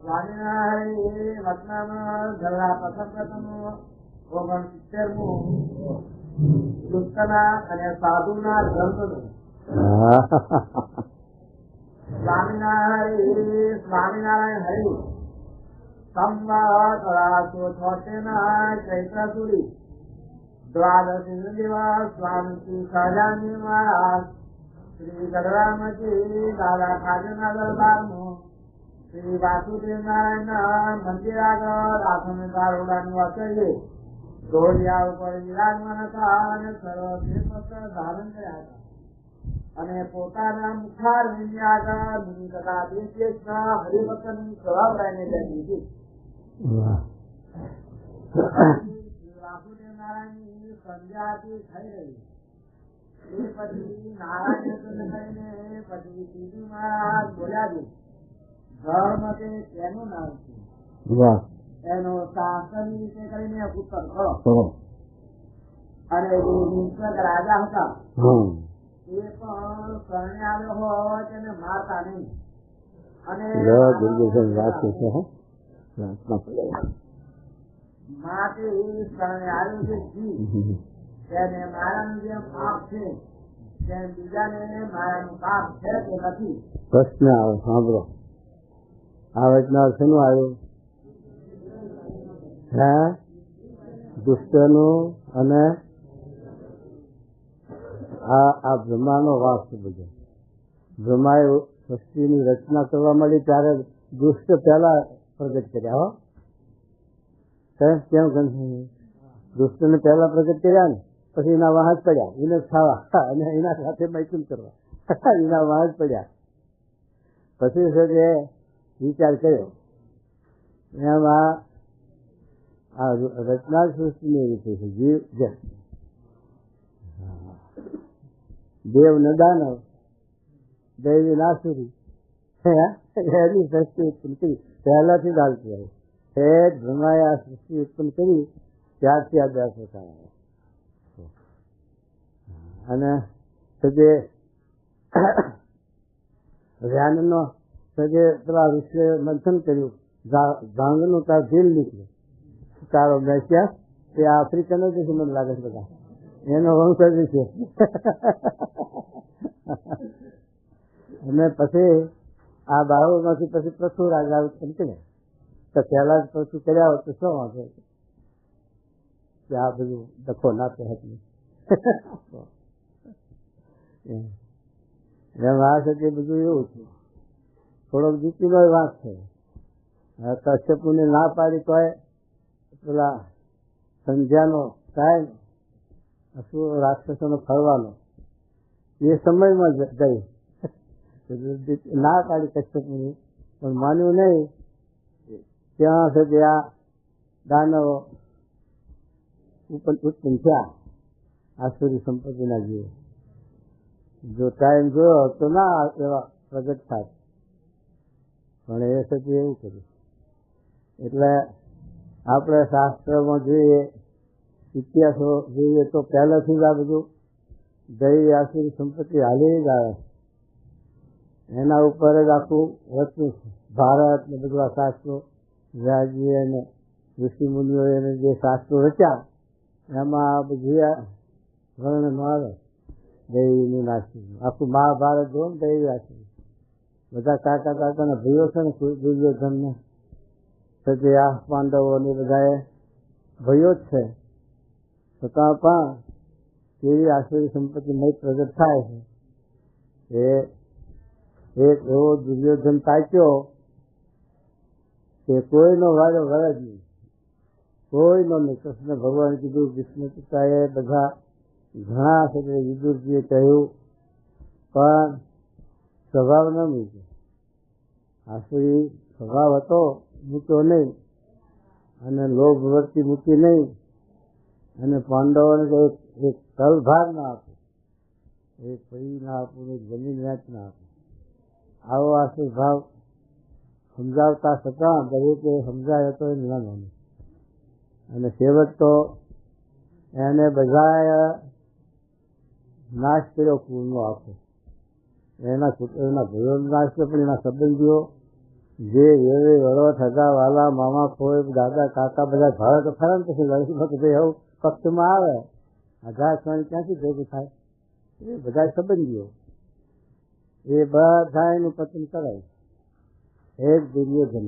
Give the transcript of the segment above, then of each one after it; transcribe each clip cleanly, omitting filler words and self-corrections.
સ્વામિનારાયણ વતનામાં ધરલા પ્રથમ 69મું દુષ્ટના અને સાધુના ધર્મનું. સ્વામિનારાયણ હરિ સંવત 1876 ચૈત્ર સુરી દ્વાદશી દિવસ સ્વામી સહજાનંદ મહારાજ શ્રી ગઢરામજી દાદા ખાજના દરબારનું શ્રી વાસુદેવ નારાયણ મંદિર આગળ આસન દારૂડાની વસઈએ ઢોલિયા ઉપર વિરાજમાન હતા અને સર્વદેશ વસ્ત્ર ધારણ કર્યા હતા અને પોતાના મુખારવિંદ આગળ મુનિ તથા દેશના હરિભક્તની સભાવડાને બેઠી હતી. વાસુદેવ નારાયણની સંધ્યાથી થઈ રહી. એ પછી નારાયણ કહીને પછી બીજું મહારાજ બોલ્યા છે, ધર્મ તે તેનું નામ છે, એનો શાસન વિશે કરીને પુસ્તક કરો. અને જે હિંસક રાજા હતા એ પણ શરણે આવ્યો હોય તેને મારતા નહીં. અને માટે શરણે આવ્યું છે જીવ તેને મારાનું જેમ પાપ છે તેમ બીજાને મારાનું પાપ છે કે નથી. પ્રશ્ન આવે સાંભળો. આ વચના શેનું આવ્યું? હે, દુષ્ટનું અને આ બ્રહ્માનો વાસ છે બધો. બ્રહ્માએ સૃષ્ટિની રચના કરવા મળી ત્યારે દુષ્ટ પહેલા પ્રગટ કર્યા. હો કેમ દુષ્ટને પહેલા પ્રગટ કર્યા ને પછી એના વાહ જ પડ્યા, એને ખાવા અને એના સાથે મૈથુન કરવા, એના વાહ જ પડ્યા. પછી છે જે વિચાર કર્યો એમાં આ રચના સૃષ્ટિની રીતે છે. જીવ દેવ ન દાનવ દૈવી નાસુરી એની સૃષ્ટિ ઉત્પન્ન કરી પહેલાથી ચાલતી આવે છે. બ્રહ્માએ આ સૃષ્ટિ ઉત્પન્ન કરી ત્યારથી આ 10 પ્રકાર આવે. અને સજે ધ્યાનનો સજે પેલા ઋષિએ મંથન કર્યું, ઝાંગનું તાર ઢીલ નીકળ્યું, તારો મેસિયા તે આફ્રિકન જ છે મને લાગે છે, બધા એનો વંશજ છે. અને પછી આ બાળોમાંથી પછી પશુ રાજા ઉત્પન્ન કર્યા. તો પહેલા જ પશુ કર્યા હોય તો શું વાંધો કે આ બધું દખો ના તો હતી. એમ આ છે તે બધું એવું છે. થોડોક જીતીનો વાત છે. કશ્યપને ના પાડી તો પેલા સંધ્યાનો ટાઈમ રાક્ષસોનો ફરવાનો એ સમયમાં ગઈ, ના પાડી કશ્યપની, પણ માન્યું નહીં. ત્યાં સુધી આ દાનવો ઉત્પન્ન થયા આસુરી સંપત્તિના જીવો. જો ટાઈમ જોયો તો ના એવા પ્રગટ થાય, પણ એ સુધી એવું કર્યું. એટલે આપણે શાસ્ત્રમાં જોઈએ, ઇતિહાસો જોઈએ તો પહેલાથી જ આ બધું દૈવી આસુરી સંપત્તિ હાલી જ આવે. એના ઉપર જ આખું રચનું છે. ભારત ને બધું આ શાસ્ત્રો વ્યાજી અને ઋષિ મુનિઓએ જે શાસ્ત્રો રચ્યા એમાં બધી વર્ણન આવે દૈવીની નાસી. આખું મહાભારત જો ને દૈવી આસુરી બધા કાકા કાકાના ભાઈઓ છે ને, કોઈ દુર્યોધનને સજે આ પાંડવોને બધાએ ભાઈઓ જ છે, છતાં પણ કેવી આસુરી સંપત્તિ નહીં પ્રગટ થાય છે. એ એક એવો દુર્યોધન તાક્યો કે કોઈનો વારો વળે જ નહીં, કોઈનો નહીં. કૃષ્ણ ભગવાન કીધું, વિષ્ણુ પિતાએ બધા ઘણા છે વિદુરજીએ કહ્યું, પણ સ્વભાવ ન મૂક્યો. આસુરી સ્વભાવ હતો, મૂક્યો નહીં. અને લોભ વૃત્તિ મૂકી નહીં. અને પાંડવોને એક તલ ભાગ ના આપે, એક પૈ ના આપવું, એક જમીન વેચ ના આપે. આવો આસુર ભાવ સમજાવતા છતાં દરેકે સમજાયો તો એ ના માને. અને છેવટ તો એને બધા નાશ કર્યો, કુળનો આખો. એના ભાઈઓનો નાશ કર્યો, પણ એના સંબંધીઓ જે વેવે વડો થતા વાલા મામા કોઈ દાદા કાકા બધા ભાવે તો ખરા ને પછી લડકી ભાઈ એવું પક્ષમાં આવે 1000 ક્યાંથી ભેગું થાય? એ બધા સંબંધીઓ એ બધા એનું પતન કરાય. એક દુર્યોધન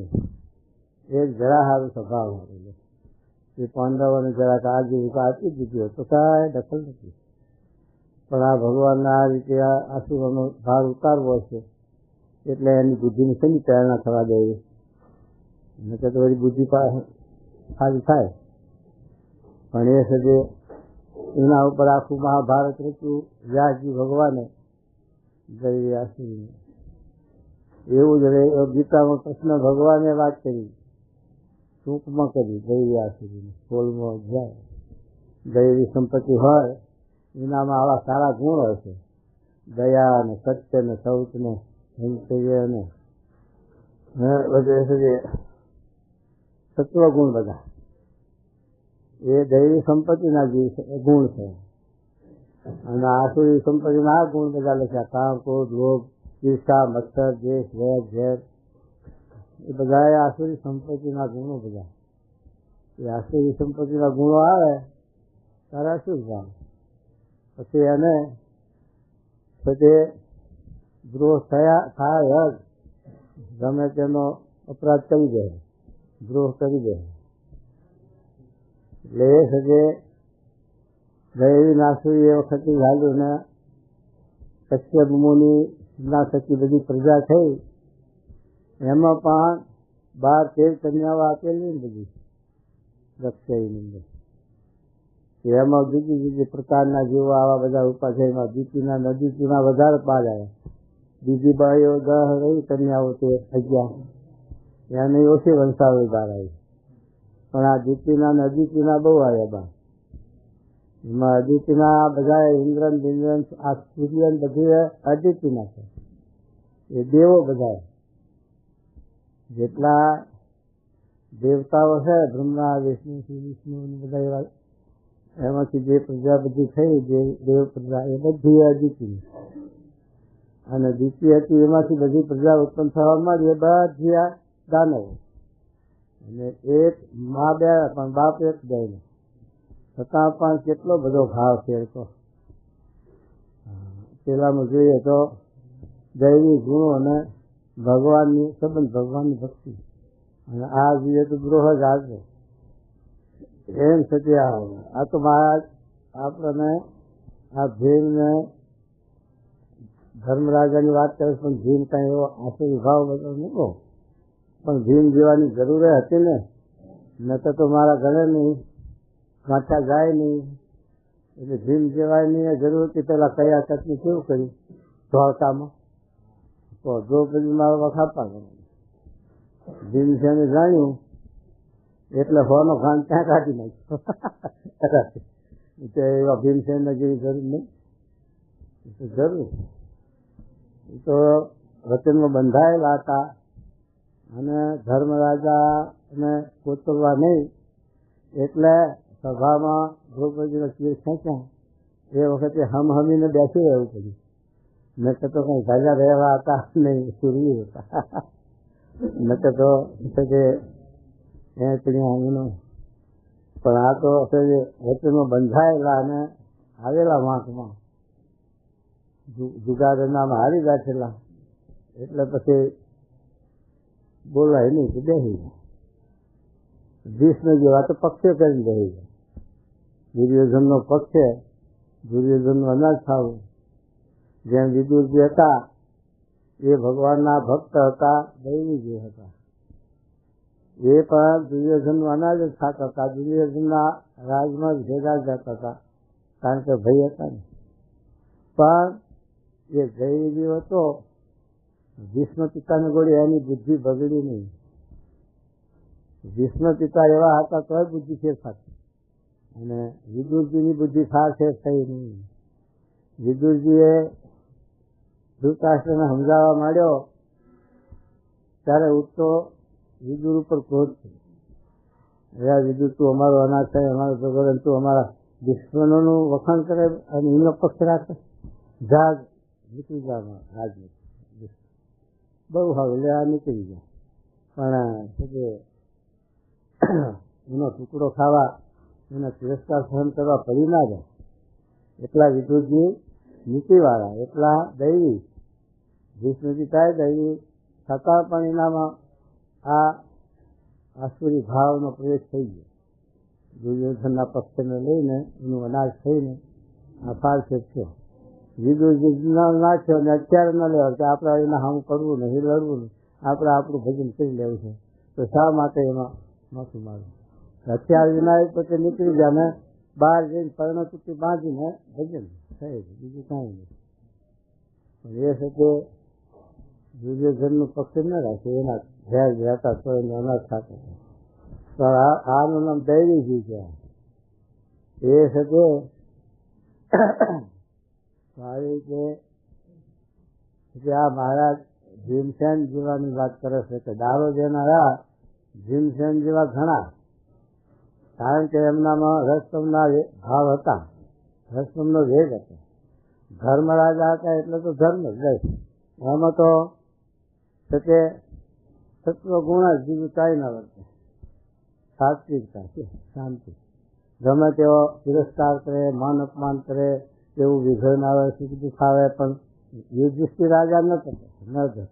એક જરા સારો સ્વભાવ આવેલો એ પાંડવોને જરાક આજીવિકા આપી દીધી તો કાંઈ દખલ નથી. પણ આ ભગવાનના આ રીતે આસુરોનો ભાર ઉતારવો છે એટલે એની બુદ્ધિની શેની પ્રેરણા થવા દેવી? નકર તો વળી બુદ્ધિ સારી થાય. પણ એ છે જે એના ઉપર આખું મહાભારત રચ્યું વ્યાસજી ભગવાને ગઈ આસુરીને. એવું જ ગીતામાં કૃષ્ણ ભગવાને વાત કરી, ટૂંકમાં કરી ગઈ આસુરીને. ફોલમાં જાય દૈવી સંપત્તિ હોય એનામાં આવા સારા ગુણ હોય છે, દયા ને સત્ય ને શૌચ ને હિંસા ને સત્વ ગુણ બધા એ દૈવી સંપત્તિના ગુણ છે. અને આસુરી સંપત્તિના આ ગુણ બધા લખ્યા: કામ, ક્રોધ, લોભ, ઈર્ષા, મત્સર, દ્વેષ, વેર, ઝેર. એ બધા આસુરી સંપત્તિના ગુણો બધા. એ આસુરી સંપત્તિના ગુણો આવે ત્યારે શું થાય? પછી એને બધે દ્રોહ થાય જ, ગમે તેનો અપરાધ કરી દે, દ્રોહ કરી દે. એટલે એ સજે દૈવી નાસુરી એ વખતે ચાલ્યું ને કશ્યપ મુનિ ના થકી બધી પ્રજા થઈ. એમાં પણ 12-13 કન્યાઓ આપેલી ને બધી દક્ષની અંદર. એમાં જુદી જુદી પ્રકારના જીવો આવા બધા ઉપા છે. એમાં દીકરીના નદીકીના વધારે પાડ આવ્યા. બીજી બાઈઓ 10 રહી કન્યાઓ તે 11 એની ઓછી વંશાવળી બહાર આવી. પણ આ દીકરીના નદીકીના બહુ આવ્યા બહાર. એમાં અદિતિના બધા ઇન્દ્રન બિન્દ્રન આ સૂર્યન બધી અદિતિના છે. એ દેવો બધા જેટલા દેવતાઓ છે, બ્રહ્મા, વિષ્ણુ, વિષ્ણુ બધા એવા, એમાંથી જે પ્રજા બધી થઈ દેવ પ્રજા એ બધી અદિતિની. અને દ્વિતીય હતી એમાંથી બધી પ્રજા ઉત્પન્ન થવા માંડી એ બધી આ દાનવો. અને એક મા બે પણ બાપ એક જાય છતાં પણ કેટલો બધો ભાવ છે. તો પેલામાં જોઈએ તો દૈવી ગુણો અને ભગવાનની સંબંધ, ભગવાનની ભક્તિ. અને આ જોઈએ તો દ્રોહ જ આજે એમ થતી આ તો મહારાજ આપણને આ ભીમને ધર્મરાજાની વાત કરે પણ ભીમ કઈ એવો આસુરી ભાવ બધો મૂકો. પણ ભીમ જેવાની જરૂર હતી ને, નકર તો મારા ઘરે નહીં કાંઠા જાય નહીં. એટલે ભીમ જેવાય નહીં જરૂર હતી. પેલા કયા તકની કેવું કર્યું ધોળકામાં તો દ્રૌપદી મારો વખાપા કરવાનો. ભીમ છે એને જાણ્યું એટલે હોનો ખાન ત્યાં કાઢી નાખ્યો. એવા ભીમસેન જેવી જરૂર નહીં. જરૂર એ તો વચનમાં બંધાયેલા હતા. અને ધર્મરાજાને કોતરવા નહીં એટલે સભામાં દ્રૌપદીનો ચીર ખેંચ્યા. એ વખતે હમીને બેસી રહેવું પડ્યું. નકર તો કંઈ ગાજા રહેવા હતા નહીં, સુરવી હતા. નકર તો હમીનો. પણ આ તો વચનમાં બંધાયેલા અને આવેલા વાંકમાં જુગારના હારી બેઠેલા એટલે પછી બોલાય નહીં કે બેસી જાય. ભીષ્મ જેવા તો પક્ષે કરીને બેસી જાય. દુર્યોધનનો પક્ષે દુર્યોધનનું અનાજ ખાવું. જેમ વિદુરજી હતા એ ભગવાનના ભક્ત હતા, દૈવી જે હતા. એ પણ દુર્યોધનનું અનાજ જ ખાતા હતા. દુર્યોધનના રાજમાં જ ભેગા જતા હતા કારણ કે ભય હતા ને. પણ એ દૈવી જે હતો ભીષ્મ પિતાને ગોળી એની બુદ્ધિ બગડી નહીં. ભીષ્મ પિતા એવા હતા તોય બુદ્ધિ ફેર થતી. અને વિદુરજીની બુદ્ધિ ફાર ફેર થઈ નહીં. વિદુરજીએ ધૃતરાષ્ટ્રને સમજાવવા માંડ્યો ત્યારે ઉઠતો વિદુર ઉપર ક્રોધ છે. વિદુર તું અમારો અનાજ થાય, અમારો ભગવાન તું અમારા દુશ્મનોનું વખાણ કરે અને એમનો પક્ષ રાખે. જાગ નીકળી જવામાં રાજનીતિ બહુ હવે એટલે આ નીકળી જાય. પણ છે કે એનો ટુકડો ખાવા, એનો તિરસ્કાર સહન કરવા પડી ના જાય. એટલા વિદુરજી નીતિવાળા, એટલા દૈવી, ભીષ્મજી થાય દૈવી, છતાં પણ એનામાં આ આસુરી ભાવનો પ્રવેશ થઈ ગયો. દુર્યોધનના પક્ષને લઈને એનું અનાજ થઈને આ ફાળફેર થયો. વિદુરજી ના થયો ને અત્યારે ન લેવા કે આપણે એના સામું પડવું નહીં, લડવું નહીં, આપણે આપણું ભજન કરી લેવું છે. તો શા માટે એમાં નહોતું મારું? અત્યારે વિનાયક પોતે નીકળી જાય ને બહાર જઈને પર્ણ ચૂકી બાંધીને ભજન થાય છે, બીજું કાંઈ નહીં. પણ એ છે કે દુર્યોધનનું પક્ષ ન રાખે, એના ઘેર રહેતા તો એને અનાજ ખાતા. તો આનું નામ દૈવીજી છે. એ છે કે સારી કે આ મહારાજ ભીમસેન જેવાની વાત કરે છે કે દારો દેનારા ભીમસેન જેવા ઘણા, કારણ કે એમનામાં રસમના ભાવ હતા, રસમનો વેગ હતો. ધર્મ રાજા હતા એટલે તો ધર્મ જ રહે. એમાં તો તે સત્વ ગુણ જ, બીજું કાંઈ ના વર્તે. સાત્વિકતા છે, શાંતિ. ગમે તેઓ તિરસ્કાર કરે, માન અપમાન કરે, એવું વિઘન આવે, સુખ દુઃખ આવે, પણ યુધિષ્ઠિર રાજા ન થતો, ન થતો.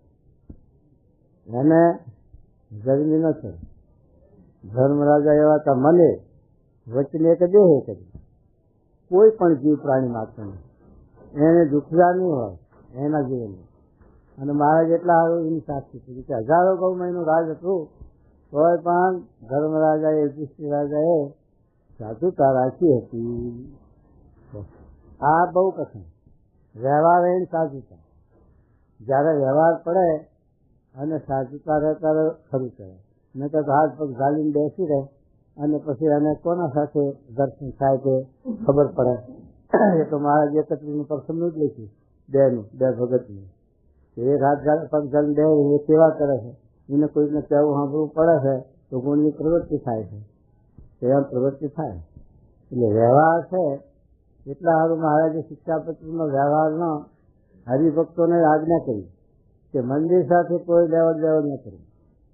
એને ગરમી ન થઈ. ધર્મ રાજા એવા હતા, મને વચને એક દેહે કરી. કોઈ પણ જીવ પ્રાણી માત્ર એને દુખતા નહીં હોય એના જીવનમાં. અને મહારાજ એટલા સારું એની સાક્ષી કરી કે હજારો ગૌ મહિનું રાજ હતું, તોય પણ ધર્મ રાજાએ, યુધિષ્ઠિર રાજાએ સાધુતા રાખી હતી. આ બહુ કઠિન વ્યવહાર એની સાધુતા. જ્યારે વ્યવહાર પડે અને સાધુતા રહેતા ખરું કરે, નહીં તો હાથ પગ ઝાલીને બેસી રહે અને પછી એને કોના સાથે દર્શન થાય તે ખબર પડે. એ તો મહારાજ 31 પ્રસંગનું જ લખ્યું, બે ભગતનું. એક હાથ પગ ઝાલીને બે એ સેવા કરે છે, એને કોઈને કહેવું સાંભળવું પડે છે તો ગુણની પ્રવૃત્તિ થાય છે, એમ પ્રવૃત્તિ થાય. એટલે વ્યવહાર છે એટલા સારું મહારાજે શિક્ષાપત્રીનો વ્યવહારનો હરિભક્તોને આજ્ઞા કરી કે મંદિર સાથે કોઈ લેવડ દેવડ ન કરવી.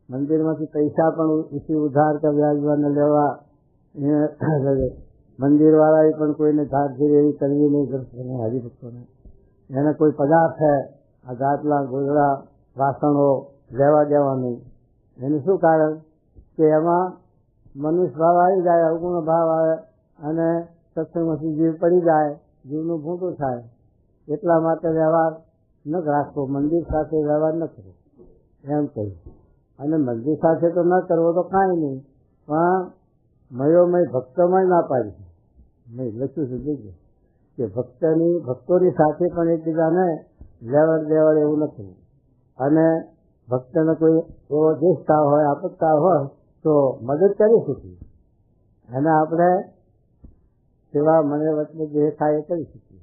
મંદિરમાંથી પૈસા પણ ઉછી ઉધાર કે વ્યાજમાં ન લેવા. મંદિરવાળાએ પણ કોઈને ધારધીર એવી કરવી નહીં હરિભક્તોને. એને કોઈ પદાર્થ છે, આ ગાટલા ગોદડા વાસણો લેવા દેવા નહીં. એનું શું કારણ કે એમાં મનુષ્ય ભાવ આવી જાય, અવગુણ ભાવ આવે અને સત્સંગમાંથી જીવ પડી જાય, જીવનું ભૂંડું થાય. એટલા માટે વ્યવહાર ન રાખવો, મંદિર સાથે વ્યવહાર ન કરવો એમ કહ્યું. અને મંદિર સાથે તો ન કરવો તો કાંઈ નહીં, પણ મયોમય ભક્તોમાં ના પાડી મેં લખ્યું છે જોજો કે ભક્તોની સાથે પણ એકબીજાને લેવડ દેવડ એવું ન કરવું. અને ભક્તને કોઈ એવો દેશતા હોય, આપત્તા હોય તો મદદ કરી શકીએ. અને આપણે સેવા મને વચ્ચે જે થાય એ કરી શકીએ.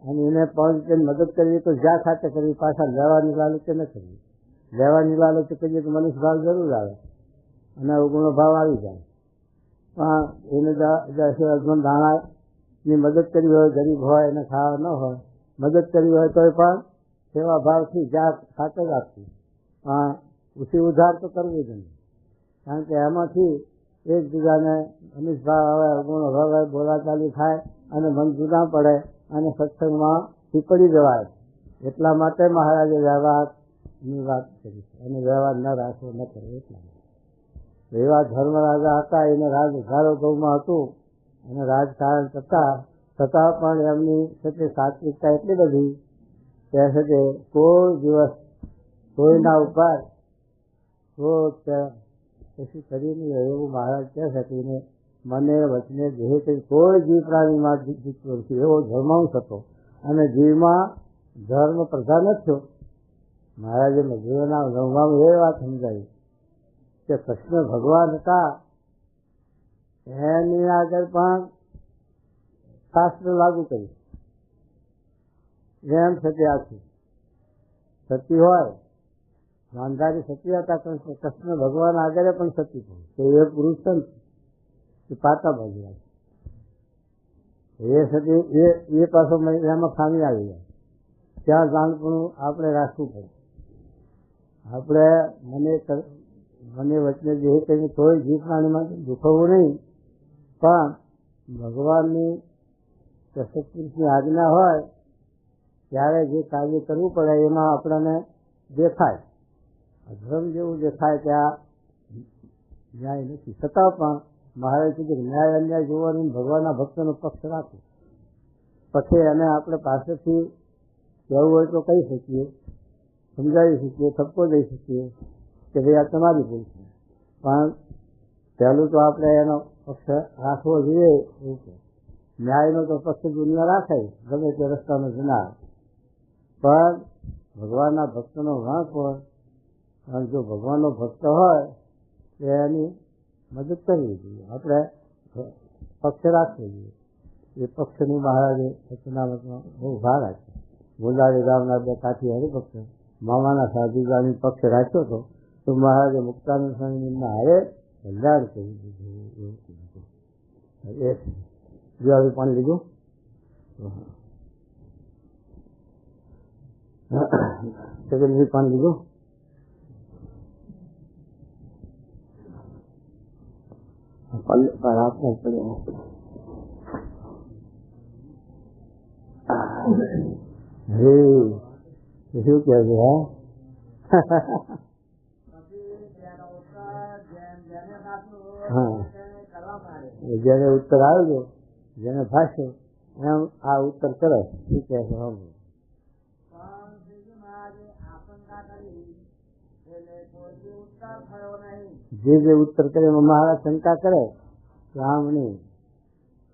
અને એને પહોંચીને મદદ કરવી તો જ્યાં ખાતે કરવી, પાછા લેવાની લાલચે ન કરવી. લેવાની લાલચ કરીએ તો મનુષ્ય ભાવ જરૂર આવે અને અવગુણો ભાવ આવી જાય. પણ એને અજમન દાણાની મદદ કરવી હોય, ગરીબ હોય એને ખાવા ન હોય, મદદ કરવી હોય તોય પણ સેવા ભાવથી જ્યાં ખાતે જ આપવી. પણ ઉછી ઉધાર તો કરવી જ નહીં, કારણ કે એમાંથી એકબીજાને મનુષ્ય ભાવ આવે, અવગુણો ભાવ આવે, બોલાચાલી થાય અને મન જુદા પડે અને સત્સંગમાં પડી જવાય. એટલા માટે મહારાજે વ્યવહારની વાત કરી છે અને વ્યવહાર ન રાખવો, ન કરવો. એટલા એવા ધર્મ રાજા હતા, એને રાજ હજારો ગૌમાં હતું અને રાજકારણ છતાં પણ એમની સાથે સાત્વિકતા એટલી બધી કહે છે કે કોઈ દિવસ કોઈના ઉપર કશું કરી નહીં હોય એવું મહારાજ કહે છે કે મને વચને દેહ કરી કોઈ જીવ પ્રાણીમાં જીતતો નથી એવો ધર્માંશ હતો. અને જીવમાં ધર્મ પ્રધાન જ થયો. મહારાજે મજૂરોના નવમાં એ વાત સમજાવી કે કૃષ્ણ ભગવાન હતા, એની આગળ પણ શાસ્ત્ર લાગુ કર્યું. એમ સતી આખી સતી હોય, ગાંધારી સતી હતા, કૃષ્ણ ભગવાન આગળ પણ સતી થઈ. તો એ પુરુષ છે પાતા બાજુ એ સતી એ પાછો એમાં ખામી આવી જાય. ત્યાં જાણપણું આપણે રાખવું પડે. આપણે મને મને વચને જે કંઈ કોઈ જીવ પ્રાણી માટે દુખવવું નહીં, પણ ભગવાનની સત્પુરુષની આજ્ઞા હોય ત્યારે જે કાર્ય કરવું પડે એમાં આપણને દેખાય, અધર્મ જેવું દેખાય કે આ ન્યાય નથી, છતાં પણ મહારાજ કીધું કે ન્યાય અન્યાય જોવાનું ભગવાનના ભક્તનો પક્ષ રાખો. પછી એને આપણે પાસેથી કહેવું હોય તો કહી શકીએ, સમજાવી શકીએ, ઠપકો દઈ શકીએ કે ભાઈ આ તમારી ભૂલ છે, પણ પહેલું તો આપણે એનો પક્ષ રાખવો જોઈએ. એવું છે ન્યાયનો તો પક્ષ દુનિયા રાખે ગમે તે રસ્તાનો જનાર, પણ ભગવાનના ભક્તનો વાંક હોય, અને જો ભગવાનનો ભક્ત હોય તો એની મદદ કરવી જોઈએ, આપણે પક્ષ રાખવો જોઈએ. એ પક્ષની મહારાજે સત્યનારાયણમાં બહુ ભાર આપ્યો. મુંદારી ગામના બે કાઠી હરિભક્ત મામાના સાધુજાની પક્ષ રાખ્યો હતો તો મહારાજે મુક્તાનંદ સ્વામીના હારે કલ્યાણ કરી દીધું. એવું કીધું. એ દિવાળી પાણી લીધું. સેકન્ડરી પાણી લીધું. આપવું પડે. શું કે છે? જેને ઉત્તર આવ્યો, જેને ભાષે એમ આ ઉત્તર કરે. શું કે છે? જે ઉત્તર કરે એમાં મહારાજ શંકા કરે કે આમ નહીં,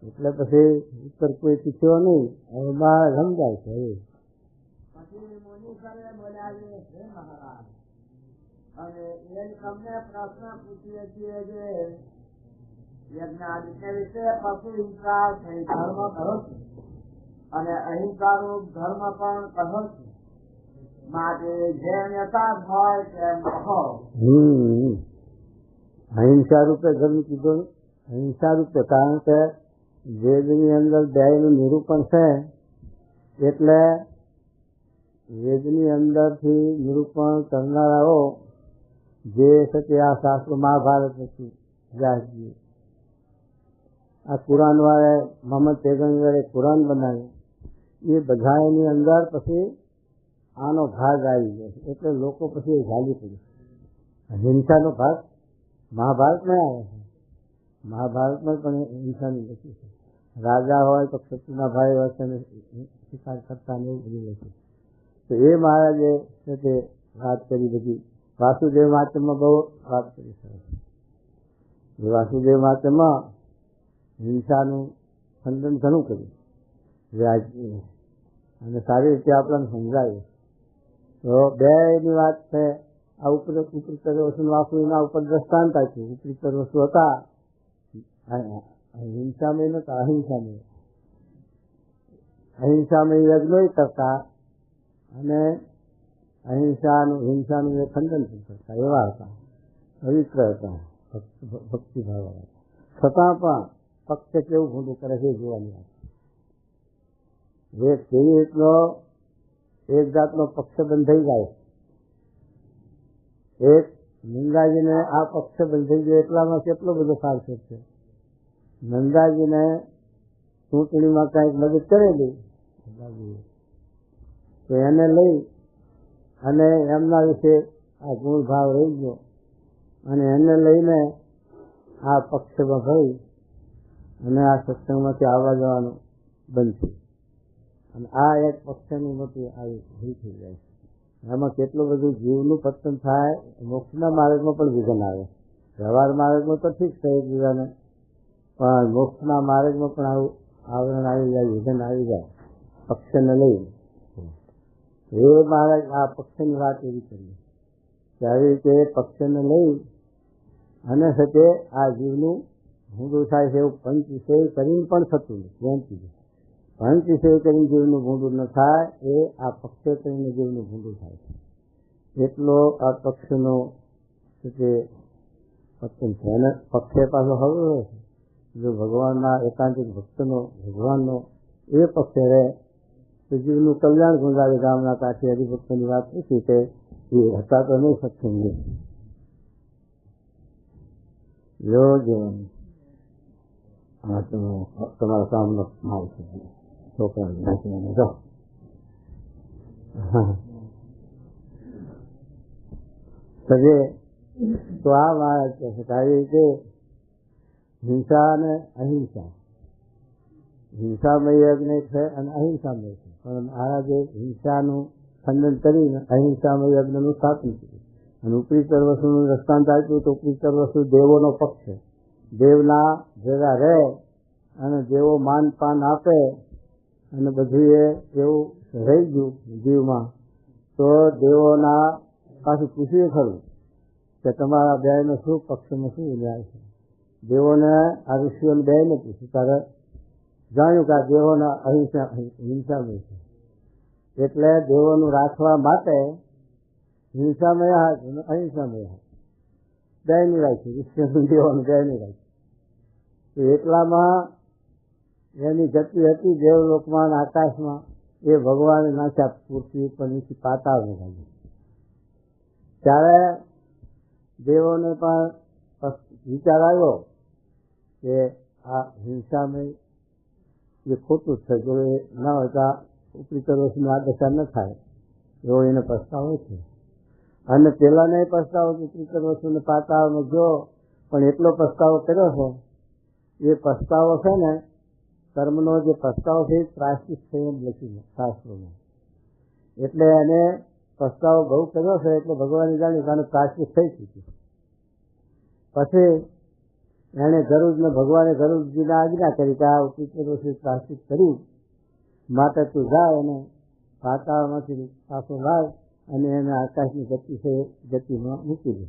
એટલે પછી ઉત્તર કોઈ પૂછ્યો નહીં. હવે મહારાજ સમજાય છે. તમને પ્રશ્ન પૂછીએ છીએ જે યજ્ઞાદિત્ય વિશે પશુ હિંસા ધર્મ કહો છો અને અહિંસા રૂપ ધર્મ પણ કહો છો, માટે જેમ યથાર્થ હોય તેમ કહો. અહિંસા રૂપે ધર્મ કીધો. અહિંસા રૂપે કારણ કે વેદની અંદર બેયનું નિરૂપણ છે, એટલે વેદની અંદરથી નિરૂપણ કરનારાઓ જે છે તે આ શાસ્ત્ર મહાભારત નથી, વ્યાસજી આ કુરાન વાળે મોહમ્મદ પૈગંબરે કુરાન બનાવ્યું, એ બધાની અંદર પછી આનો ભાગ આવી ગયો, એટલે લોકો પછી ઝાલી પડ્યું. હિંસાનો ભાગ મહાભારતમાં આવે છે. મહાભારતમાં પણ હિંસાની લખી છે. રાજા હોય તો ક્ષત્રિયના ભાઈ હોય છે શિકાર કરતા ને એવું બધું લખ્યું. તો એ મહારાજે છે તે વાત કરી બધી. વાસુદેવ માતમાં બહુ વાત કરી છે. વાસુદેવ માતમાં હિંસાનું ખંડન ઘણું કર્યું વ્યાસજીને, અને સારી રીતે આપણને સમજાયું. તો બે એની વાત છે. આ ઉપરી વસ્તુ વાસુના ઉપર દ્રષ્ટાંત આપ્યું. ઉપરી વસ્તુ હતા હિંસામય નતા, અહિંસામય. અહિંસામય યજ્ઞ કરતા અને હિંસાનું એ ખંડન કરતા એવા હતા, પવિત્ર હતા, ભક્તિભાવ હતા. છતાં પણ પક્ષ કેવું ખોટું કરે છે જોવાની વાત. એક કેવી રીતનો એક જાતનો પક્ષ બંધાઈ જાય. એક નંદાજીને આ પક્ષ બંધાઈ ગયો એટલામાં કેટલો બધો ફાળસો છે. નંદાજીને ચૂંટણીમાં કાંઈક મદદ કરેલી તો એને લઈ અને એમના વિશે આ ગુણ ભાવ રહી ગયો, અને એને લઈને આ પક્ષમાં ભરી અને આ સત્સંગમાંથી આવવા જવાનું બંધ થયું. અને આ એક પક્ષની મોટી આવી ભૂલ થઈ જાય છે. એમાં કેટલું બધું જીવનું પતન થાય. મોક્ષના માર્ગમાં પણ વિઘન આવે. વ્યવહાર માર્ગમાં તો ઠીક છે એકબીજાને, પણ મોક્ષના માર્ગમાં પણ આવું આવરણ આવી જાય, વિઘન આવી જાય પક્ષને લઈ. એ મહારાજ આ પક્ષની વાત એવી કરી કે આવી રીતે પક્ષને લઈ અને સાથે આ જીવનું ભૂંડું થાય છે એવું પંચ વિષય કરીને પણ થતું નથી. પંચ વિષય કરીને જીવનું ભૂંડું ન થાય એ આ પક્ષે કરીને જીવનું ભૂંડું થાય છે. એટલો આ પક્ષનો તે પતન છે. અને પક્ષે પાછો હવે છે જો ભગવાનના એકાંતિક ભક્તનો ભગવાનનો એ પક્ષે રહે તો જીવનું કલ્યાણ. ગુંજારી ગામના કાઠી હરિભક્તની વાત નથી કે એ હતા તો નહીં સત્સંગી. યોગ તમારા કામનો માલ છે છોકરા નાખીને જો સજે તો આ વાત છે આવી રીતે હિંસા અને અહિંસા હિંસામય યજ્ઞ છે અને અહિંસામય છે પણ આ જે હિંસાનું ખંડન કરીને અહિંસામય યજ્ઞનું સ્થાપન કર્યું અને ઉપરીતર વસ્તુનું દ્રષ્ટાંત આપ્યું તો ઉપરીતર વસ્તુ દેવોનો પક્ષ છે. દેવના ભેગા રહે અને દેવો માન પાન આપે અને બધું એવું રહી ગયું જીવમાં તો દેવોના પાછું પૂછ્યું ખરું કે તમારા બેનો શું પક્ષમાં શું ન્યાય છે. દેવોને આ ઋષિઓને બેને પૂછ્યું ત્યારે જાણ્યું કે આ દેવોના હિંસામય છે એટલે દેવોનું રાખવા માટે હિંસામય હાથ અને અહિંસામય હાથ બેની રાખી ઋષિઓનું દેવોનું બેની રાખી. તો એટલામાં એની ગતિ હતી દેવલોકમાં આકાશમાં એ ભગવાને નાખ્યા પૃથ્વી ઉપર નીચે પાતાળ લગાવી. ત્યારે દેવોને પણ વિચાર આવ્યો કે આ હિંસામય એ ખોટું છે, જો એ ના હોય તો ઉપરી તરફની આદશા ન થાય એવો એને પસ્તાવો છે. અને પેલાને પસ્તાવો ઉપરી તરફને પાતાળમાં જો પણ એટલો પસ્તાવો કર્યો છે એ પસ્તાવો છે ને કર્મનો જે પસ્તાવો છે એ પ્રાયશ્ચિત છે એમ લખીને શાસ્ત્રોમાં. એટલે એને પસ્તાવો બહુ કર્યો છે એટલે ભગવાને જાણ્યું કે આને પ્રાયશ્ચિત થઈ ચૂક્યું. પછી એણે ગરુડને ભગવાને ગરુડજીને આજ્ઞા કરી કે આ ઉપરી પ્રાયશ્ચિત કર્યું માટે તું જાય અને પાતાળમાંથી પાછો લાવ અને એને આકાશની ગતિ છે ગતિમાં મૂકી દે.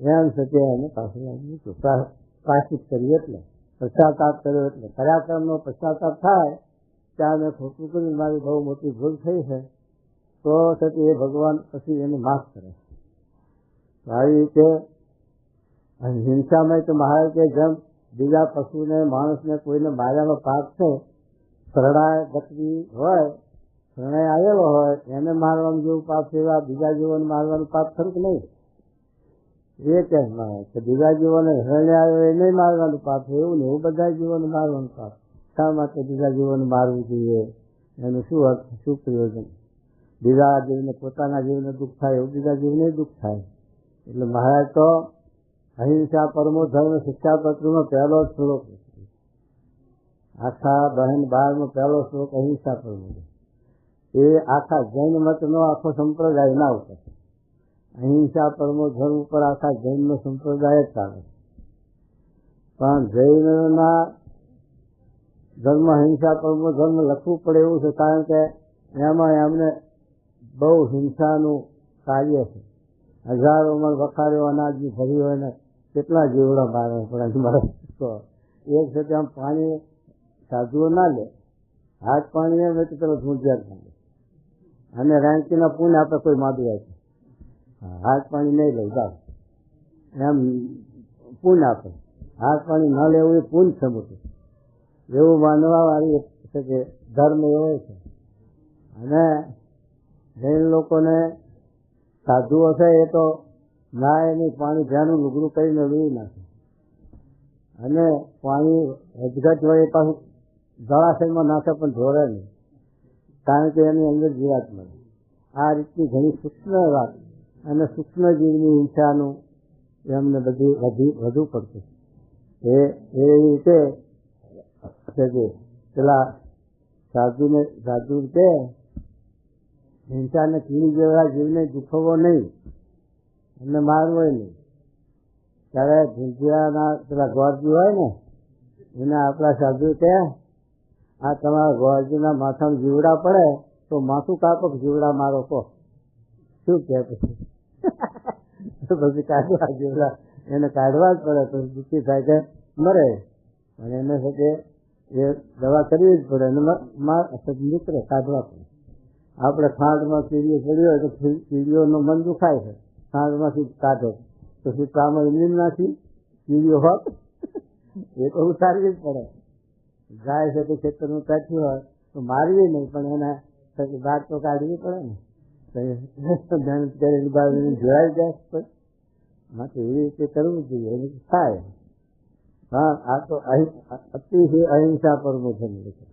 એમ છે એને પાછું મૂક્યું પ્રાયશ્ચિત કર્યું એટલે પશ્ચાતાપ કર્યો એટલે ખરા કર્મનો પશ્ચાતાપ થાય ત્યાં મેં ખોટું કર્યું મારી બહુ મોટી ભૂલ થઈ છે તો છતાં એ ભગવાન પછી એને માફ કરે. આવી રીતે હિંસામય તો મહારાજ કે જેમ બીજા પશુને માણસને કોઈને માર્યાનો પાપ છે શરણાય બકરી હોય શરણાઈ આવેલો હોય એને મારવાનું જેવું પાપ છે એવા બીજા જીવોને મારવાનું પાપ ખરું કે નહીં? એ કહેવામાં આવે કે બીજા જીવોને શરણે આવ્યો એ નહીં મારવાનું પાપ છે એવું ને એવું બધા જીવોને મારવાનું પાપ. શા માટે બીજા જીવોને મારવું જોઈએ? એનું શું અર્થ શું પ્રયોજન? બીજા જીવને પોતાના જીવને દુઃખ થાય એવું બીજા જીવને દુઃખ થાય. એટલે મહારાજ તો અહિંસા પરમો ધર્મ શિક્ષાપત્રનો પહેલો શ્લોક આખા બહેન 12 પહેલો શ્લોક અહિંસા પરમો. એ આખા જૈન મતનો આખો સંપ્રદાય ના ઉપર અહિંસા પરમો ધર્મ ઉપર આખા જૈનનો સંપ્રદાય જ ચાલે. પણ જૈનના ધર્મ અહિંસા પરમો ધર્મ લખવું પડે એવું છે કારણ કે એમાં એમને બહુ હિંસાનું કાર્ય છે. હજારો મણ વખાર્યો અનાજની ભરી હોય ને કેટલા જીવડા મારવા પડે. એક છે આમ પાણી સાધુઓ ના લે હાથ પાણી એમ તો પેલો ઝૂંઝિયાર માંગે અને રાંચીના પૂન આપણે કોઈ માદું આપે હાથ પાણી નહીં લઈ જાવ એમ પૂન આપે. હાથ પાણી ન લેવું એ પૂન છે મોટું એવું માનવા વાળી છે કે ધર્મ એવો છે. અને જૈન લોકોને સાધુઓ છે એ તો નાય નહીં પાણી ધ્યાનું લુગડું કરીને લઈ નાખે અને પાણી હજગટ હોય એ પાછું જળાશયમાં નાખે પણ ઢોળે નહીં કારણ કે એની અંદર જીવાત મળે. આ રીતની ઘણી સૂક્ષ્મ વાત અને સૂક્ષ્મ જીવની હિંસાનું એમને બધી વધુ પડતું એ રીતે પેલા સાધુ કે હિંસાને કીડી જેવા જીવને દુખવો નહીં એમને મારવો નહીં. ત્યારે ઝીંઝિયાના પેલા ગોરજી હોય ને એને આપણા સાધુ કે આ તમારા ગોરજીના માથામાં જીવડા પડે તો માથું કાપો જીવડા મારો કહો શું કે પછી કાઢવા જીવડા એને કાઢવા જ પડે તો દુઃખી થાય કે મરે પણ એને સાથે એ દવા કરવી જ પડે અને નીકળે કાઢવા પડે. આપણે ખાંડમાં કીડીઓ ચડી હોય તો કીડીઓનું મન દુખાય છે ખાંડમાંથી કાઢો તો શું કામ એમની નાખી કીડીઓ હોત એ તો ઉતારવી જ પડે. ગાય છે તો ખેતરનું કાઢ્યું હોય તો મારવી નહીં પણ એના દાંત તો કાઢવી પડે ને મહેનત કરીને જોડાઈ જાય માટે એવી રીતે કરવું જોઈએ એ થાય હા, આ તો અતિશય અહિંસા પરમો ધર્મ છે.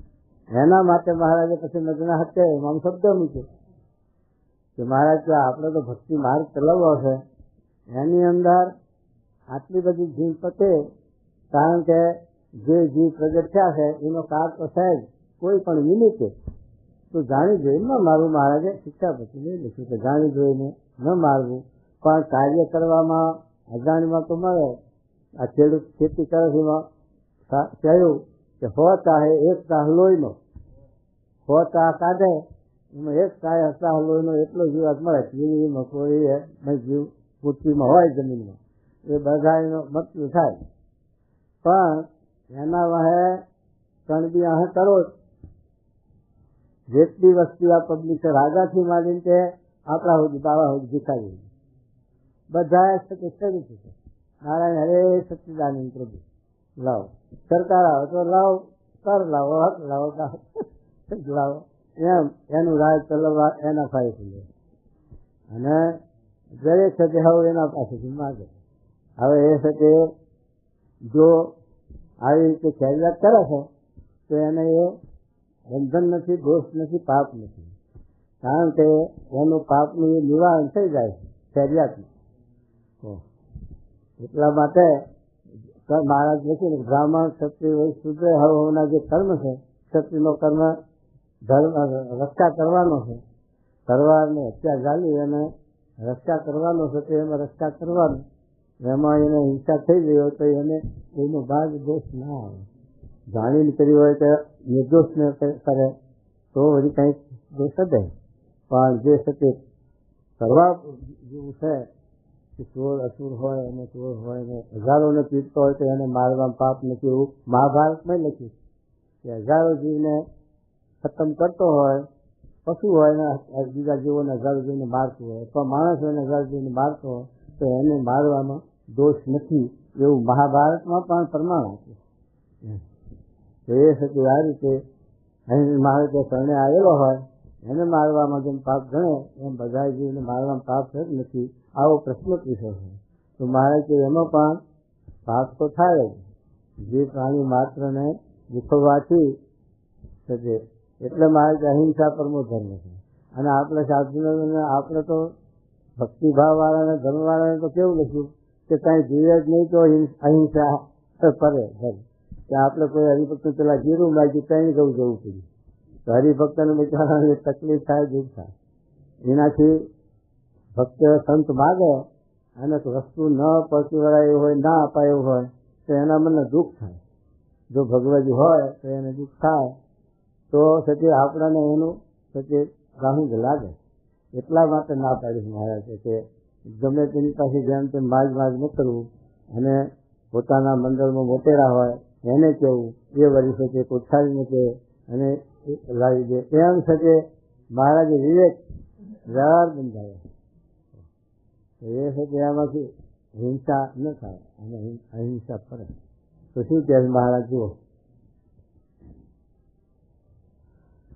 એના માટે મહારાજે પછી નજના હત્તે એમાં શબ્દ મૂક્યો કે મહારાજ કે આપણે તો ભક્તિ માર્ગ ચલાવવો છે, એની અંદર આટલી બધી જીવ પતે, કારણ કે જે જીવ પ્રગટ થયા છે એનો કાર તો સહેજ કોઈ પણ મિનિટે તો જાણી જોઈને ન મારવું. મહારાજે શિક્ષા પછી લઈ લઈશું કે જાણી જોઈને ન મારવું, પણ કાર્ય કરવામાં અજાણ્યમાં તો મળે. આ ખેડૂત ખેતી કરે છે એમાં કહ્યું કે 100 ચાહે 1 ચાહ લોહીનો, 100 ચાહ કાઢે એમાં 1 ચાહ લોહીનો એટલો જીવાત મળે. કીડી મકોડી જીવ પૃથ્વીમાં હોય જમીનમાં એ બધાનો મૃત્યુ થાય, પણ એના વહે કણબી અહ કરો જેટલી વસ્તી આ પબ્લિક છે, રાજાથી માંડીને કે આપણા સુધી બાવા સુધી ભિખારી બધા ખેડૂત છે. નારાયણ હરે સચ્ચિદાનંદ પ્રભુ લાવો, સરકાર આવે તો લાવો, કર લાવો, હક લાવો, લાવો, એમ એનું રાજ ચલાવવા એના ફાયદો લે. અને દરેક સાથે હવે એના પાસેથી માગે. હવે એ સાથે જો આવી રીતે ખેરિયાત કરે છે તો એને એ બંધન નથી, દોષ નથી, પાપ નથી, કારણ કે એનું પાપનું નિવારણ થઈ જાય છે ખેરિયાતનું. એટલા માટે મહારાજ લખ્યું ને બ્રાહ્મણ, ક્ષત્રિય, વૈશ્ય, શૂદ્ર હવના જે કર્મ છે, ક્ષત્રિયનો કર્મ ધર્મ રક્ષા કરવાનો છે, તરવારને હત્યા ચાલી અને રક્ષા કરવાનો છે, તો એમાં રક્ષા કરવાનું. એમાં એને હિંસા થઈ ગઈ હોય તો એને એનો ભાગ દોષ ના આવે. જાણીને કર્યું હોય કે નિર્દોષને કરે તો વળી કંઈક દોષ દે, પણ જે છે કરવા જેવું છે કે ચોર અસુર હોય અને ચોર હોય ને હજારોને પીડતો હોય તો એને મારવામાં પાપ નથી. એવું મહાભારતમાં લખ્યું કે હજારો જીવને ખતમ કરતો હોય, પશુ હોય ને બીજા જીવોને હજારો જીવને મારતું હોય, અથવા માણસ હોય ને હજારો જીવને મારતો હોય તો એને મારવામાં દોષ નથી, એવું મહાભારતમાં પણ પ્રમાણ હતું. તો એ છે આ રીતે અહીં મારે જે શરણે આવેલો હોય એને મારવામાં જેમ પાપ ગણે એમ બધા જીવને મારવામાં પાપ જ નથી. આવો પ્રશ્ન પૂછે છે તો મારે કે એમાં પણ પાપ તો થાય જ, જે પ્રાણી માત્રને દુખવાથી થશે. એટલે મારે કે અહિંસા પરમો ધર્મ છે. અને આપણે સાધુને આપણે તો ભક્તિભાવવાળાને ધર્મવાળાને તો કેવું લખ્યું કે કાંઈ જોઈએ જ નહીં તો અહિંસા કરે ધર્મ. કે આપણે કોઈ હરિભક્ત પેલા જીરું માગ્યું ત્યાં જવું પડ્યું, તો હરિભક્તને બિચારાને તકલીફ થાય, દુઃખ થાય. એનાથી ભક્ત સંત માગે અને વસ્તુ ન પહોંચી વળાયું હોય, ના અપાયું હોય તો એના મને દુઃખ થાય. જો ભગવતી હોય તો એને દુઃખ થાય, તો સચે આપણને એનું સચે રાહું જ લાગે. એટલા માટે ના પાડી મહારાજ કે ગમે તેની પાસે જેમ તેમ માગ ન કરવું, અને પોતાના મંડળમાં મોટેરા હોય એને કહેવું એ વળી શકે કોઠારીને કહે અને લાવી દે. એમ સચે મહારાજે વિવેક વ્યવહાર બંધાયો. એ છે કે એમાંથી હિંસા ન થાય અને અહિંસા ફરે. તો શું કહે મહારાજ જુઓ.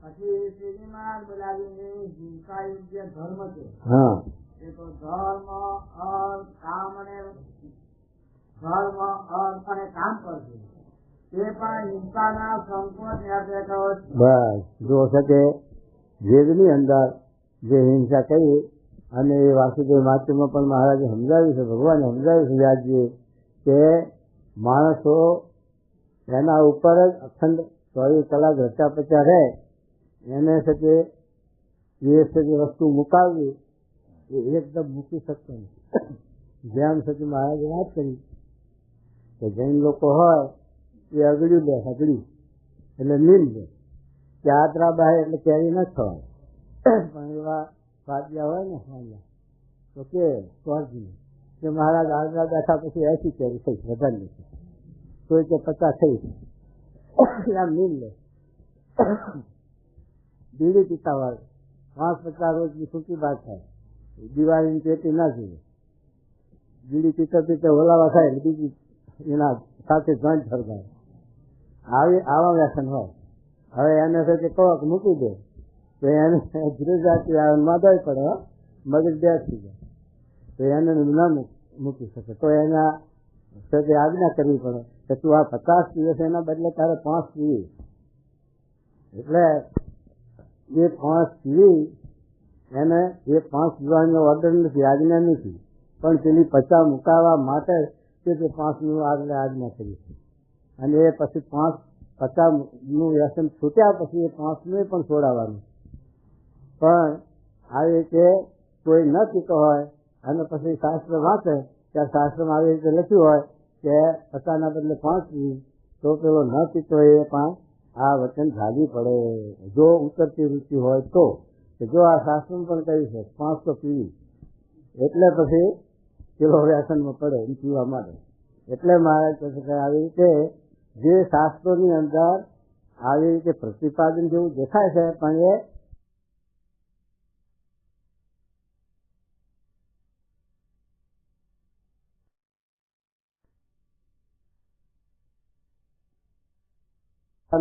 પછી શ્રીજી બોલાવીને હિંસા યોગ્ય ધર્મ છે. હા, એ તો ધર્મ, અર્થ, કામ અને પર છે. તે પણ હિંસાના સંકોચ નિર્દેશો છે. બસ જો શકે વેદની અંદર જે હિંસા કરી અને એ વાસુદેવ માતૃમાં પણ મહારાજે સમજાવ્યું છે, ભગવાને સમજાવ્યું છે વ્યાસજીએ કે માણસો એના ઉપર જ અખંડ 24 કલાક રચ્યા પચ્યા રહે, એને શકે એ વસ્તુ મુકાવવી એ એકદમ મૂકી શકતો નથી. જેમ સચિ મહારાજે વાત કરી કે જૈન લોકો હોય એ અગડ્યું લે, અગડ્યું એટલે નીલ લે, કે આતરા બાહે એટલે કેરી ન ખવાય. પણ એવા સ્વાદિયા હોય ને તો કે સ્વાર્જી કે મહારાજ આતરા બેઠા પછી 80 કેરી થઈ, વધારે નથી, કોઈ કે 50 થઈ, આમ નીલ લે. બીડી પીતા વાળું 5-50 રોજની સૂકી બાદ થાય, દિવાળીની પેટી ના જોઈએ, બીડી પીતા પીતા ઓલાવા થાય એટલે બીજી એના સાથે જોઈન્ટ ફરગાય, આવા વ્યસન હોય. હવે એને સાથે કહો મૂકી દે તો એને ગુજરાતી માદાય પડે, મગજ બેસ થઈ જાય, તો એને ના મૂકી શકે. તો એના તો તે આજ્ઞા કરવી પડે કે તું આ 50 પીવે છે એના બદલે તારે 5 પીવી. એટલે એ 5 પીવી એને એ 5 પીવાનો ઓર્ડર નથી, આજ્ઞા નથી, પણ પેલી 50 મુકાવવા માટે તે 5નું આજ્ઞા કરી છે. અને એ પછી 50નું વ્યસન છૂટ્યા પછી એ 5નું પણ છોડાવવાનું. પણ આવી રીતે કોઈ ન પીતો હોય અને પછી શાસ્ત્ર વાંચે ત્યાં શાસ્ત્રમાં આવી રીતે લખ્યું હોય કે 50ના બદલે 5 પીવી, તો પેલો ન પીતો એ પણ આ વચન જાગી પડે, જો ઉતરતી રૂચિ હોય તો. કે જો આ શાસ્ત્રમાં પણ કહ્યું છે 5 તો પીવી, એટલે પછી પેલો વ્યસનમાં પડે એ પીવા માટે. એટલે મહારાજ કહે છે કે આવી રીતે જે શાસ્ત્રોની અંદર આવી રીતે પ્રતિપાદન જેવું દેખાય છે, પણ એ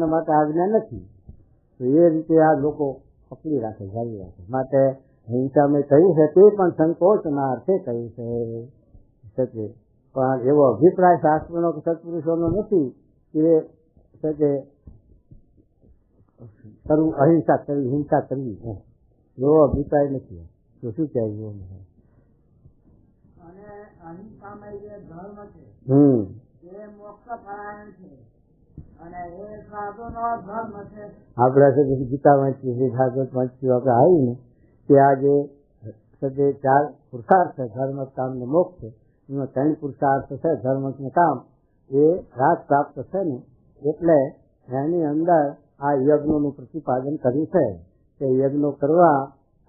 માટે આજ્ઞા નથી. તો એ રીતે આ લોકો પકડી રાખે, જાળવી રાખે. માટે હિંસા મેં કહ્યું છે તે પણ સંકોચના અર્થે કહ્યું છે. પણ એવો અભિપ્રાય શાસ્ત્રનો કે સત્પુરુષોનો નથી કે કરવું અહિંસા કરવી, હિંસા કરવી, એવો અભિપ્રાય નથી. તો શું કહેવું? અને અહિંસામાં જે ધર્મ છે એ મોક્ષ પરાયણ છે અને એ સાધુનો ધર્મ છે. આપણે ગીતા વાંચીએ, ભાગવત વાંચીએ, આપણે આવીને કે આજે 4 પુરુષાર્થ છે, ધર્મ, કામ ને મોક્ષ છે. એમાં 3 પુરુષાર્થ છે, ધર્મ ને કામ, એ રાજ પ્રાપ્ત છે ને, એટલે એની અંદર આ યજ્ઞોનું પ્રતિપાદન કર્યું છે કે યજ્ઞો કરવા,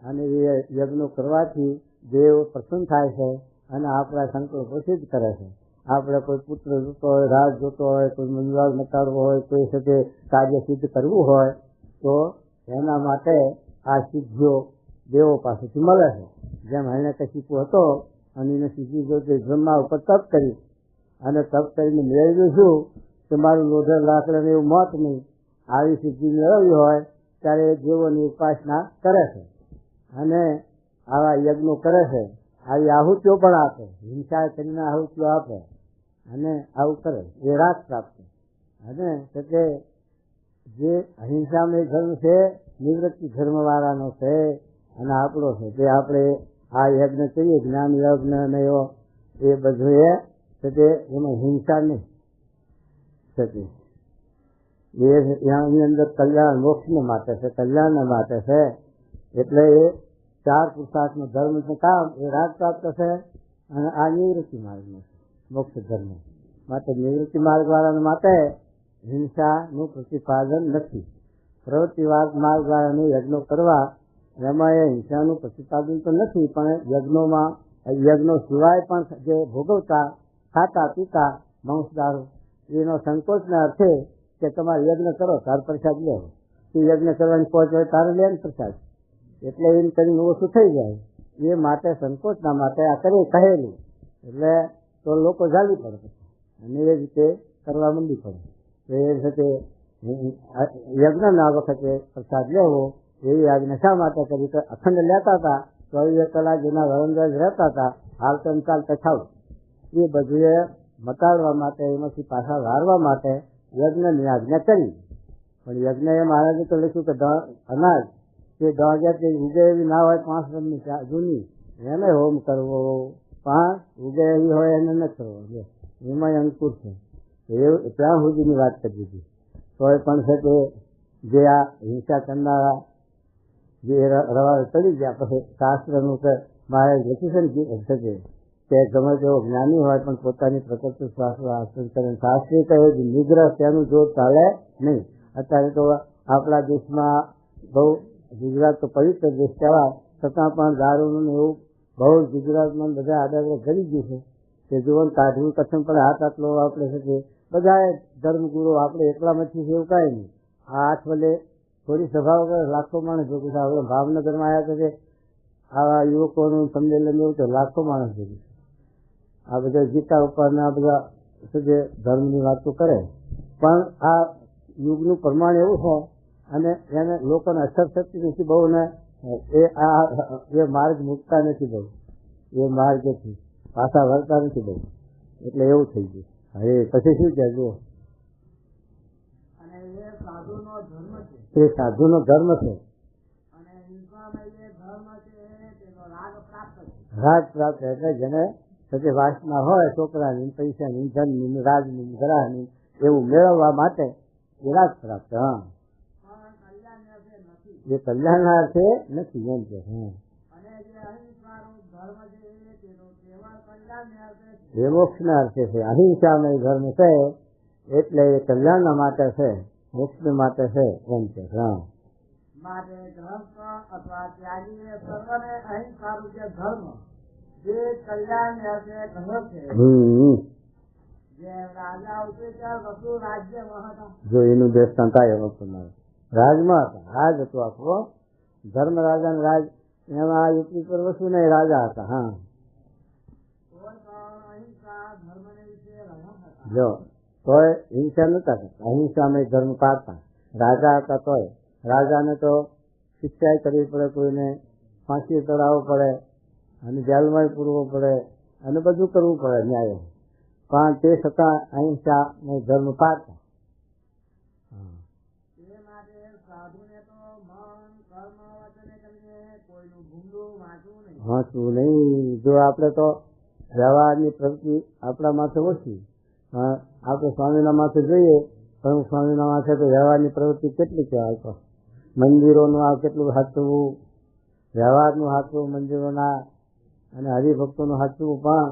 અને એ યજ્ઞો કરવાથી દેવ પ્રસન્ન થાય છે અને આપણા સંકલ્પો સિદ્ધ કરે છે. આપણે કોઈ પુત્ર જોતો હોય, રાજ જોતો હોય, કોઈ મંગળ મટાડવો હોય, કોઈ સાથે કાર્ય સિદ્ધ કરવું હોય, તો એના માટે આ સિદ્ધિઓ દેવો પાસેથી મળે છે. જેમ હિરણ્યકશિપુ હતો અને એને સિદ્ધિ જોતી બ્રહ્મા ઉપર તપ કરી અને તપ કરીને મેળવ્યું શું કે મારું લોઢર લાકડાને એવું મોત નહીં. આવી સિદ્ધિ મેળવવી હોય ત્યારે દેવોની ઉપાસના કરે છે અને આવા યજ્ઞો કરે છે, આવી આહુતિઓ પણ આપે, હિંસા કરીને આહુતિઓ આપે અને આવું કરે, એ રાજ પ્રાપ્ત. અને એટલે જે અહિંસામય ધર્મ છે નિવૃત્તિ ધર્મવાળાનો છે અને આપણો છે, તે આપણે આ યજ્ઞ કરીએ, જ્ઞાન યજ્ઞ અને એવો એ બધું એમાં હિંસા નહીં થતી. એની અંદર કલ્યાણ મોક્ષને માટે છે, કલ્યાણને માટે છે. એટલે એ 4 પુરુષાર્થનો ધર્મ છે, કામ એ રાજ પ્રાપ્ત છે અને આ નિવૃત્તિ માર્ગનો છે, મોક્ષ ધર્મ. માટે નિવૃત્તિ માર્ગ વાળાને માટે હિંસાનું પ્રતિપાદન નથી. પ્રવૃત્તિ માર્ગ વાળાને યજ્ઞો કરવા એમાં એ હિંસાનું પ્રતિપાદન તો નથી, પણ યજ્ઞો સિવાય પણ જે ભોગવતા, ખાતા પીતા માંસદારો, એનો સંકોચના અર્થે કે તમારે યજ્ઞ કરો તાર પ્રસાદ લેવો, તે યજ્ઞ કરવાની પહોંચ હોય તારે લે ને પ્રસાદ, એટલે એમ કરીને ઓછું થઈ જાય. એ માટે સંકોચના માટે આ કહેલું, એટલે તો લોકો ઝાલી પડે અને એ રીતે કરવા માંડી પડે. એ સાથે યજ્ઞના વખતે પ્રસાદ લેવો એવી આજ્ઞા શા માટે કરી? તો અખંડ લેતા હતા, 24 કલાક એના વરંદાજ રહેતા હતા, હાલતો ચાલતા થાવ, એ બધું એ મટાડવા માટે, એમાંથી પાછા વારવા માટે યજ્ઞની આજ્ઞા કરી. પણ યજ્ઞ એ મહારાજે તો લખ્યું કે અનાજ કે ડાળિયા ઉગે એવી ના હોય 5 રનની જૂની, એને હોમ કરવો, પણ ઉગે એવી હોય એને ન કરવો, એમાં અંકુર છે. એ ત્યાં સુધીની વાત કરી દીધી. તોય પણ છે કે જે આ હિંસા કરનારા જે રવાડે ચડી ગયા, પછી શાસ્ત્રનું કે મહારાજ લખ્યું છે ને કે ગમે તેવો જ્ઞાની હોય પણ પોતાની પ્રકૃતિ શાસ્ત્ર આચરણ કરે. શાસ્ત્રી કહે નિગ્રહ તેનું જોર ચાલે નહીં. અત્યારે તો આપણા દેશમાં બહુ, ગુજરાત તો પવિત્ર દેશ કહેવાય, છતાં પણ દારૂનું એવું બહુ ગુજરાતમાં બધા આડાવડા કરી ગયું છે કે જીવન કાઢવું કથન પણ હાથ આટલો આપણે છે. બધા ધર્મગુરુ આપણે એકલામાંથી છે એવું કાંઈ નહીં. આ 8 વલે થોડી સભા વગર લાખો માણસ ભેગું છે. આપણે ભાવનગરમાં આવ્યા છે, આવા યુવકોનું સંમેલન એવું તો લાખો માણસ ભેગું છે. આ બધા ગીતા ઉપરના બધા જે ધર્મની વાતો કરે, પણ આ યુગનું પ્રમાણ એવું છે અને એને લોકોને અસર થતી નથી બહુ, ને એ માર્ગ મૂકતા નથી બહુ, એ માર્ગથી પાછા વળતા નથી બહુ. એટલે એવું થઈ ગયું. હવે પછી શું કે જુઓ, અને એ સાધુનો ધર્મ છે, તે સાધુનો ધર્મ છે, અને હિંસામાં એ ધર્મ છે તેનો રાગ પ્રાપ્ત છે. રાજ પ્રાપ્ત એટલે જેને સાથે વાસના હોય છોકરાની, પૈસાની, ધનની, રાજની, ગ્રહની, એવું મેળવવા માટે એ રાજ પ્રાપ્ત. હા, પણ કલ્યાણ અર્થે નથી. એ કલ્યાણના અર્થે નથી એમ કે. અને જે અહિંસાનું ધર્મ છે તેનો કેવળ કલ્યાણ અર્થે છે. એ મોક્ષના અર્થે છે. અહિંસામય ધર્મ છે એટલે એ કલ્યાણના માટે છે, મોક્ષ માટે છે એમ કે. હા, માટે ગ્રસ્ત અથવા ત્યાગી સર્વને અહિંસાનું જે ધર્મ જે કલ્યાણ અર્થે કહે છે. જે રાજા ઉત્તર વસુ રાજ્ય હતા. જો એનું દ્રષ્ટાંત આવ્યો રાજમાં હતા, રાજ હતો આખો ધર્મ, રાજા રાજ, એમાં યુક્તિ પર વસુ ને રાજા હતા. હા, કોઈ પણ અહિંસા ધર્મને વિશે રહ્યા હતા. જો તોય હિંસા નતા કરતા, અહિંસામય ધર્મ પાડતા. રાજા હતા તોય રાજાને તો શિક્ષા કરવી પડે, કોઈને ફાંસી ચડાવવો પડે, અને જેલમાં પૂરવો પડે, અને બધું કરવું પડે ન્યાય. પણ તે છતાં અહિંસાનો ધર્મ પાડતા. તે માટે સાધુને તો મન કર્મ વચને કરીને કોઈનું ભૂંડું વાંચવું નહીં. જો આપણે તો વ્યવહારની પ્રવૃત્તિ આપણા માથે ઓછી, આપણે સ્વામીના માથે જોઈએ, પણ સ્વામીના માથે તો વ્યવહારની પ્રવૃત્તિ કેટલી કહેવાય. તો મંદિરોનું આ કેટલું હાચવું, વ્યવહારનું હાચવું મંદિરોના, અને હરિભક્તોનું હાચવું, પણ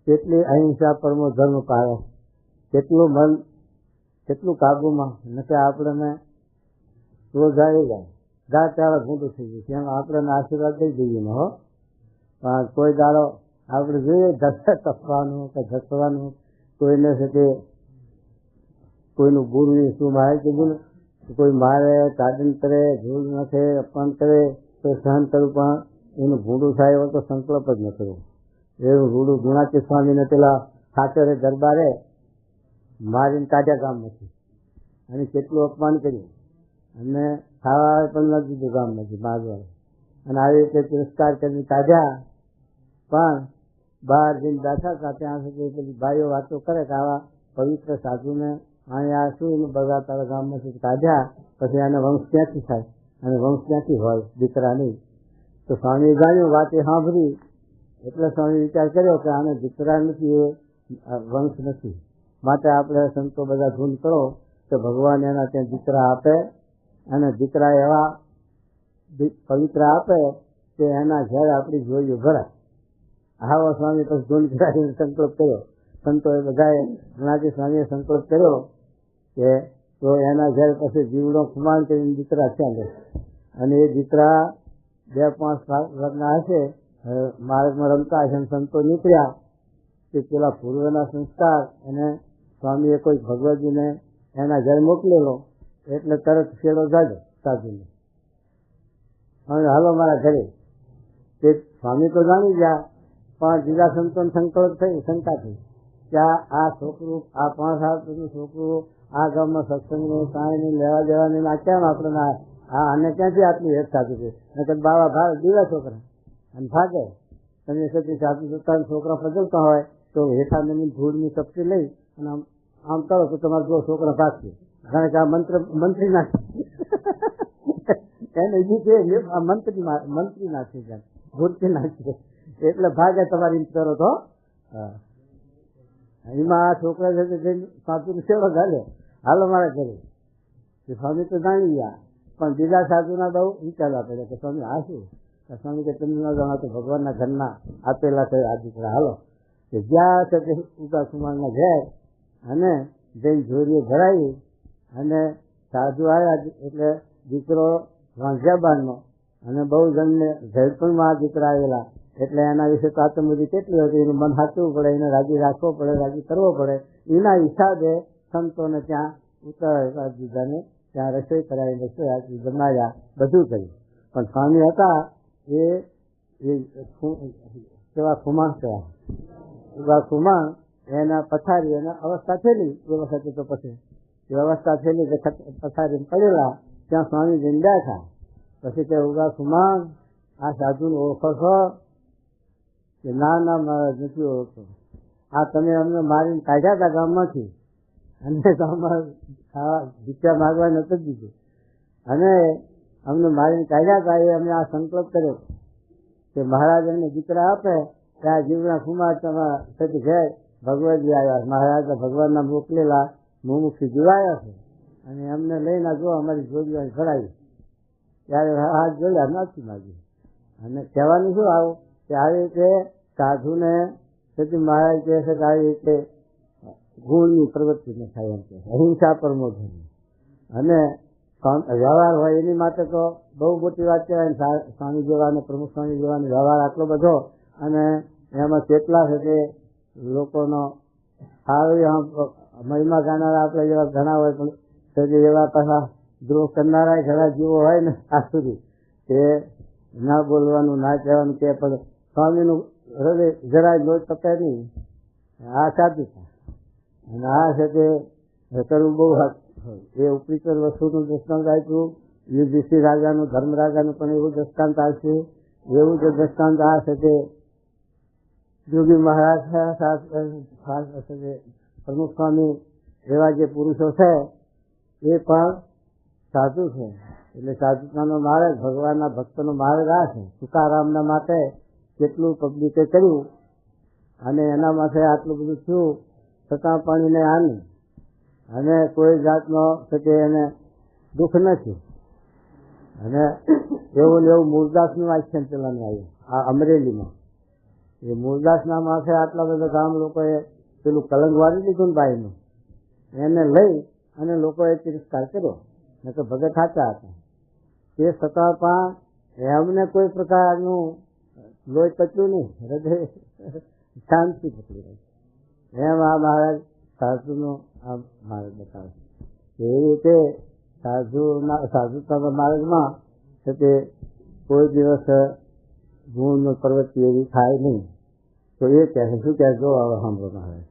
કેટલી અહિંસા પરમો ધર્મ પાડે, કેટલું મન કેટલું કાબુમાં નથી. આપણને રોજ આવી જાય, દાંત ચાળા ઘૂંટું થઈ ગયું, તેમ આપણને આશીર્વાદ દઈ દઈએ ને. હો, પણ કોઈ દાડો આપણે જોઈએ તપવાનું કે ધસવાનું, કોઈને છે તે કોઈનું ગુરુની શું મારે કીધું ને, કોઈ મારે, તાડન કરે, ભૂલ નાખે, અપમાન કરે તો સહન કરવું, પણ એનું ભૂંડું થાય એવો તો સંકલ્પ જ ન કરવો. એવું રૂડું ગુણાતી સ્વામીને પેલા ખાચરે દરબારે મારીને કાઢ્યા ગામમાંથી, અને કેટલું અપમાન કર્યું, અને ખાવા પણ ન દીધું ગામમાંથી મારવા, અને આવી રીતે તિરસ્કાર કરીને કાઢ્યા. પણ બહાર જઈને બેઠા હતા ત્યાં સુધી પેલી ભાઈઓ વાતો કરે કે આવા પવિત્ર સાધુને અહીંયા શું એનું બગાડ તારા ગામમાંથી કાઢ્યા, પછી આને વંશ ક્યાંથી થાય, અને વંશ ક્યાંથી હોય, દીકરા નહીં. તો સ્વામીએ જાણ્યું, વાત એ સાંભળી, એટલે સ્વામી વિચાર કર્યો કે આને દીકરા નથી, એ વંશ નથી, માટે આપણે સંતો બધા ધૂન કરો તો ભગવાન એના ત્યાં દીકરા આપે, અને દીકરા એવા પવિત્ર આપે કે એના ઘેર આપણી જોઈઓ ભરાય. આવો સ્વામી પછી ધૂન કરાવીને સંકલ્પ કર્યો. સંતોએ બધાએ જ્ઞાતિ સ્વામીએ સંકલ્પ કર્યો કે તો એના ઘેર પછી જીવડો ખુમાન કરીને દીકરા ચાલે, અને એ દીકરા 2-5 વર્ષના હશે, માર્ગમાં રમતા હશે, સંતો નીકળ્યા કે પેલા પૂર્વના સંસ્કાર, અને સ્વામીએ કોઈ ભગવતીને એના ઘરે મોકલેલો, એટલે તરત શેડો જાગ્યો સાધુને, અને હાલો મારા ઘરે. તે સ્વામી તો જાણી ગયા, પણ બીજા સંતોને સંકલ્પ થઈ, શંકા થઈ કે આ છોકરું, આ 5 સાલ સુધી છોકરું આ ગામમાં સત્સંગને કાંઈ નહીં, લેવા દેવાની, આ કેમ આપણે આને ક્યાંથી આટલું હેત સાધુ છે, નકર બાવા ભાવ દીવા છોકરા અને ભાગે. તમે સતી સાધુ સત્તાના છોકરા પજવતા હોય તો હેઠા નમી ધૂળની કપટી લઈ અને આમ કરો તો તમારા જો છોકરા ભાગશે, કારણ કે આ મંત્રી નાખે એને આ મંત્રી નાખે જાય, ભૂરતી નાખે, એટલે ભાગે તમારી કરો તો. એમાં આ છોકરા છે સાધુ સેવો ગાલે, હાલો મારા ઘરે. સ્વામી તો જાણી ગયા, પણ બીજા સાધુના બહુ વિચારવા પડે કે સ્વામી આ શું. સ્વામી કે તમને ન જાણો તો ભગવાનના ઘરના આપેલા છે આ દીકરા, હાલો. કે જ્યાં છે તે ઉગા કુમારના ઘેર, અને જઈને જોડીએ ભરાવી, અને સાધુ આવ્યા એટલે દીકરો વાંઝ્યાબાનનો, અને બહુ જણને જયપુરમાં દીકરા આવેલા, એટલે એના વિશે કાતમુદી કેટલી હતી, એનું મન સાચવું પડે, એને રાજી રાખવો પડે, રાજી કરવો પડે. એના હિસાબે સંતોને ત્યાં ઉતરવા દીધાને ત્યાં રસોઈ કરાવી, રસોઈ આપી, જમાડ્યા, બધું કર્યું. પણ સ્વામી હતા એ કેવા ખુમાણ કહેવાય, એવા ખુમાણ, એના પથારી એના અવસ્થા થયેલી એ વખતે, તો પછી એ અવસ્થા થયેલી કે પથારી પડેલા, ત્યાં સ્વામી જઈને બેઠા. પછી કે ઉગા ખુમાણ આ સાધુને ઓળખો છો કે ના? ના મહારાજ નથી ઓળખતો. આ તમે અમને મારીને કાઢ્યા હતા ગામમાંથી, અને ગામમાં ભીખ્યા માગવા નથી દીધું, અને અમને મારીને કાઢ્યા હતા. એ અમને આ સંકલ્પ કર્યો કે મહારાજ અમને દીકરા આપે ત્યાં જીવના કુમાર તમારા ઘેર ભગવતજી આવ્યા. મહારાજ ભગવાનના મોકલેલા મુમુક્ષી જીવાયા છે, અને એમને લઈને જો અમારી જોડીઓ ભરાવી ત્યારે હાથ જોડ્યા નથી માગ્યું. અને કહેવાનું શું આવું કે આવી રીતે સાધુને સતી મહારાજ કહે છે કે આવી રીતે ગુણની પ્રવૃત્તિ ન થાય એમ કે અહિંસા પરમો ધર્મ. અને વ્યવહાર હોય એની માટે તો બહુ મોટી વાત કહેવાય. સ્વામી જેવા અને પ્રમુખ સ્વામી જેવાનો વ્યવહાર આટલો બધો, અને એમાં કેટલા છે તે લોકોનો સારી મહિમા ગાનારા આપણે જેવા ઘણા હોય, પણ સજી એવા પાછા દ્રોહ કરનારા ઘણા જીવો હોય ને આ સુધી તે ના બોલવાનું ના કહેવાનું કે પણ સ્વામીનું હૃદય જરાય લોટ તપે નહીં. આ સાધુતા અને આ છે તે કરવું બહુ હક હોય. એ ઉપરીચર વસ્તુનું દ્રષ્ટાંત આપ્યું. યુધિષ્ઠિર રાજાનું, ધર્મ રાજાનું પણ એવું દ્રષ્ટાંત આવશે. એવું જે દ્રષ્ટાંત આ છે તે યોગી મહારાજ છે, પ્રમુખ સ્વામી એવા જે પુરુષો છે એ પણ સાધુ છે. એટલે સાધુતાનો માર્ગ, ભગવાનના ભક્તનો માર્ગ આ છે. તુકારામના માટે કેટલું પબ્લિકે કર્યું, અને એના માટે આટલું બધું થયું, છતાં પણ એને આની અને કોઈ જાતનો કે એને દુઃખ નથી. અને એવું ને એવું મૂળદાસનું આખ્યાન ચલાવવાનું આવ્યું આ અમરેલીમાં. એ મૂળદાસના માથે આટલા બધા ગામ લોકોએ પેલું કલંક વાળી લીધું ને બાઈનું, એને લઈ અને લોકોએ તિરસ્કાર કર્યો. ને તો ભગત સાચા હતા. તે છતાં પણ એમને કોઈ પ્રકારનું લોહી પચ્યું નહીં, હૃદય શાંતિ પકડી રહી. એમ આ મહારાજ સાધુનો આ માર્ગ બતાવે. એવી રીતે સાધુતાના માર્ગમાં છે તે કોઈ દિવસ ગુણનો પ્રવૃત્તિ એવી થાય નહીં. તો એ કહે છે શું કહે જો હવે સાંભળો મહારાજ,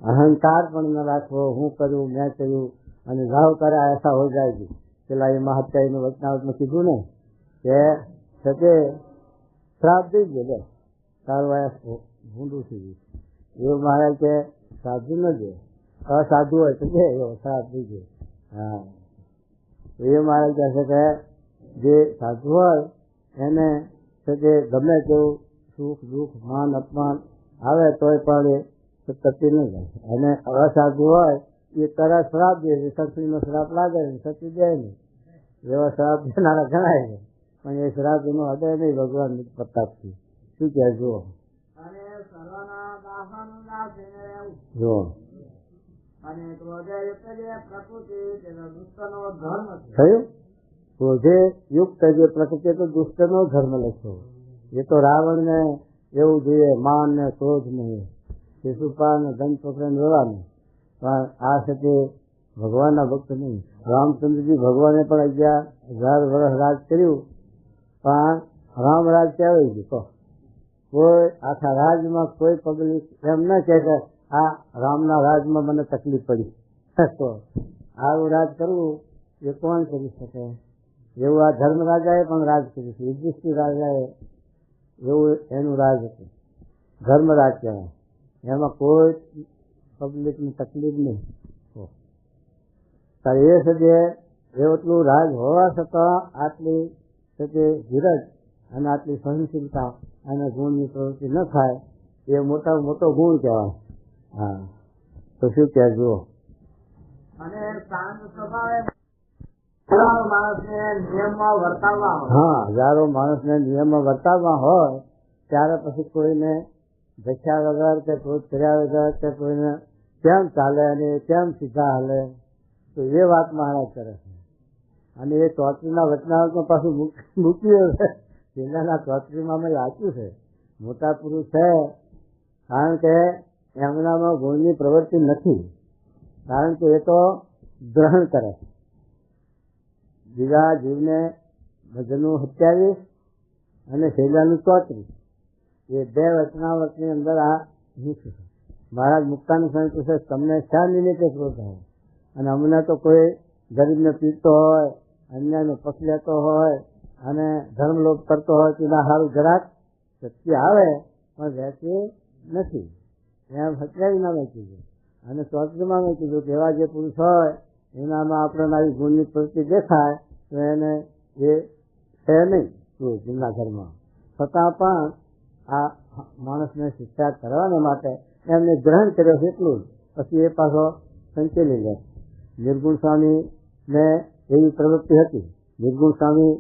અહંકાર પણ ન રાખવો. હું કર્યું, મેં કર્યું, અને ભાવ કરે ऐसा हो जाएगी. પેલા એ મહાત્યાયનું વચનાવતમાં કીધું ને કે તે શ્રાપ દઈ ગયો, બસ તારું આ ભૂંડું થઈ ગયું. એવું મહારાજ કે સાધુ ન દે, અસાધુ હોય તો દે, એવો શ્રાપ દઈ ગયો. હા, એ મહારાજ કહે છે કે જે સાધુ હોય એને છે તે ગમે તેવું સુખ દુઃખ માન અપમાન આવે તોય પણ એ સતી નહીં જાય. અને અસાધુ હોય એ તરત શ્રાપ દે, સતીનો શ્રાપ લાગે ને સતી દે નહીં. એવા શ્રાપ દેનારા ગણાય છે, પણ એ શ્રાપ એનો હૃદય નહીં ભગવાન પ્રતાપથી. શું કહે જુઓ જુઓ થયું. ક્રોધે યુક્ત જે પ્રકૃતિ તો દુષ્ટનો ધર્મ લખ્યો. એ તો રાવણને એવું જોઈએ, માન ને ક્રોધ નહીં, શિશુપાલ ને ધન પકડીને રહેવાનું. પણ આ છે તે ભગવાનના ભક્ત નહીં. રામચંદ્રજી ભગવાને પણ 11,000 વર્ષ રાજ કર્યું, પણ રામ રાજ કહેવાય ગયું. તો કોઈ આખા રાજમાં કોઈ પબ્લિક એમ ન કહે કે આ રામના રાજમાં મને તકલીફ પડી. તો આવું રાજ કરવું એ કોણ કરી શકે? એવું આ ધર્મ રાજાએ પણ રાજ કર્યું છે. યુધિષ્ઠિર રાજાએ એવું એનું રાજ હતું, ધર્મ રાજ કહેવાય. એમાં કોઈ પબ્લિકની તકલીફ નહીં. ત્યારે એ સદે એટલું રાજ હોવા છતાં આટલી સદે ધીરજ અને આટલી સહનશીલતા અને ગુણની પ્રવૃત્તિ ન થાય એ મોટા મોટો ગુણ કહેવાય. હા, તો શું કહે જુઓ. અને શાંત સ્વભાવે હજારો માણસને નિયમમાં વર્તાવવા હોય ત્યારે પછી કોઈને જખ્યા વગર કે ક્રોધ કર્યા વગર કે કોઈને કેમ ચાલે અને કેમ સીધા હાલે, તો એ વાત મહારાજ કરે છે. અને એ ચોત્રીના વચનાવતમાં પાછું મૂક્યું છે. છેલ્લાના ચોત્રીમાં અમે વાંચ્યું છે. મોટા પુરુષ છે, કારણ કે એમનામાં ગુણની પ્રવૃત્તિ નથી, કારણ કે એ તો ગ્રહણ કરે છે. બીજા જીવને ભજનનું 27 અને છેલ્લાનું 34 એ 2 વચનાવતની અંદર આ મૂક્યું છે. મહારાજ મુક્તાનંદ સ્વામી પૂછે તમને શા નિમિત્તે ક્રોધ આવે? અને અમને તો કોઈ ગરીબને પીડતો હોય, અન્યાયનો પક્ષ લેતો હોય અને ધર્મલોપ કરતો હોય તો ના સારું જરાક શક્તિ આવે પણ રહેતી નથી. એમ 27 મેં કીધું. અને 34 મેં કીધું કે એવા જે પુરુષ હોય એનામાં આપણને આવી ગુણની પ્રવૃત્તિ દેખાય તો એને એ છે નહીં જીવના ઘરમાં, છતાં પણ આ માણસને શિક્ષા કરવાને માટે એમને ગ્રહણ કર્યો છે એટલું જ. પછી એ પાછો સંચેલી લે. નિર્ગુણ સ્વામીને એવી પ્રવૃત્તિ હતી, નિર્ગુણ સ્વામી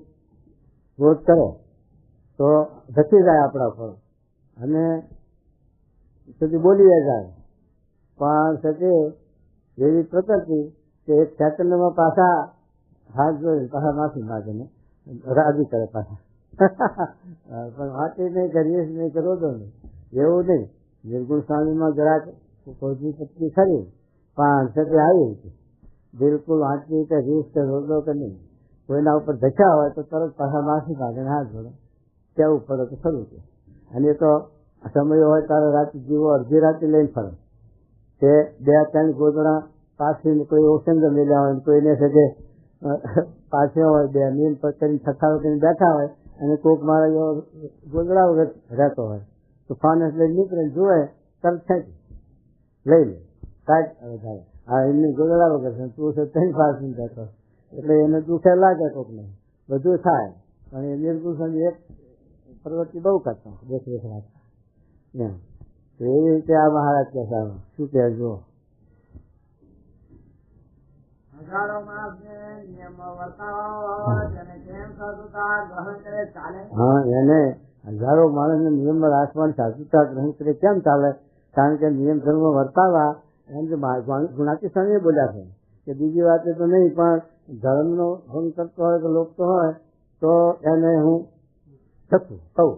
ક્રોધ કરે તો ધસી જાય આપણા પર અને સુધી બોલી જાય, પણ સતી એવી પ્રકૃતિ કે એક સેકન્ડમાં પાછા હાથ જોઈને પાછા માફી માગે ને રાજી કરે પાછા. પણ વાંચી નહીં કરીએ નહીં કરો તો નહીં એવું નહીં. નિર્ગુણ સ્વામીમાં જરાક ક્રોધની પત્ની ખરી પણ સતી આવી હતી બિલકુલ વાંચી કે રીસ કે રોદો કે નહીં. કોઈના ઉપર ધક્યા હોય તો તરત પાછા માફી માગે હાથ જોડે કેવું પડે તો ખરું છે. અને તો સમય હોય ત્યારે રાતે જીવો અડધી રાતે લઈને ફરે તે 2-3 ગોદડા પાછી કોઈ ઓસંગ મેળ્યા હોય કોઈને છે પાછળ હોય 2 નીલ પર કરીને થકાવ કરીને બેઠા હોય અને કોક મારા ગોદડા વગર રહેતો હોય તો ફાનસ લઈને નીકળે જુએ તરત ખેંચી લઈ લે કાંઈક વધારે આ એમની ગોદડા વગર છે તું છે ત્રણ પાછી જતો એટલે એને દુખે લાગે કોકને બધું થાય. પણ એ નિર્ગુણ એક પ્રવૃત્તિ બહુ કરતા દેખ રાખતા એમ. એવી રીતે આ મહારાજ કહેતા શું કહેજો હા એને હજારો માણસને નિયમમાં રાખવાની સાચુતા ગ્રહણ કરે કેમ ચાલે? કારણ કે નિયમ ધર્મ વર્તાવા એમ જે ગુણાતી સ્વામી બોલ્યા છે કે બીજી વાતે તો નહીં પણ ધર્મનો ભંગ કરતો હોય કે લોકતો હોય તો એને હું શકું કહું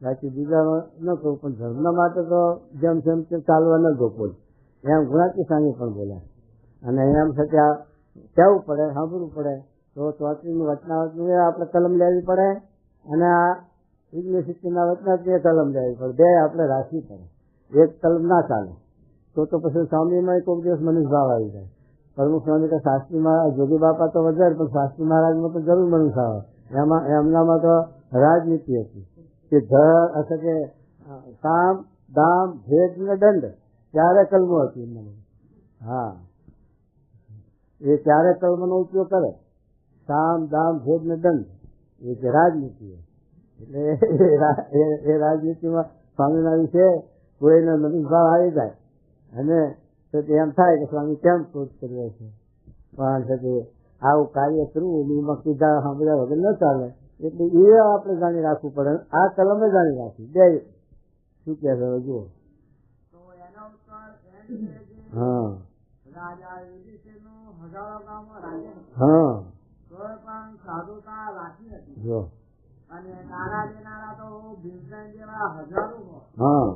બાકી બીજામાં ન કહું પણ ધર્મના માટે તો જેમ તેમ ચાલવા ન ગોપો એમ ગુણાતી સ્વામી પણ બોલ્યા. અને એમ છતાં કહેવું પડે સાંભળવું પડે તો ચોત્રીસનું વચનાવતનું આપણે કલમ લેવી પડે અને આ યુનિવર્સિટીના વચનાવતની કલમ લેવી પડે. બે આપણે રાખવી પડે. એક કલમ ના ચાલે તો પછી સ્વામીમાં કોઈક દિવસ મનુષ્ય ભાવ આવી જાય. પ્રમુખ સ્વામી તો શાસ્ત્રી મહારાજ જોગી બાપા તો વધારે પણ શાસ્ત્રી મહારાજમાં તો જરૂર મનુષ્ય આવે. એમનામાં તો રાજનીતિ હતી કે ઘર અથવા કે કામ દામ ભેદ ને દંડ ત્યારે કલમો હતી એમને. હા એ ત્યારે કલમનો ઉપયોગ કરે કામ દામ ભેદ ને દંડ એ જે રાજનીતિ એટલે એ રાજનીતિમાં સ્વામીના વિશે કોઈને મનુષ્ય ભાવ આવી જાય અને એમ થાય કે સ્વામી કેમ ક્રોધ કર્યો છે પણ આવું કાર્ય કરવું એમાં સીધા સાંભળ્યા વગર ન ચાલે. એટલે એ આપણે જાણી રાખવું પડે. આ કલમે જાણી રાખવી બે શું કહે છે જુઓ. હા હા જો હા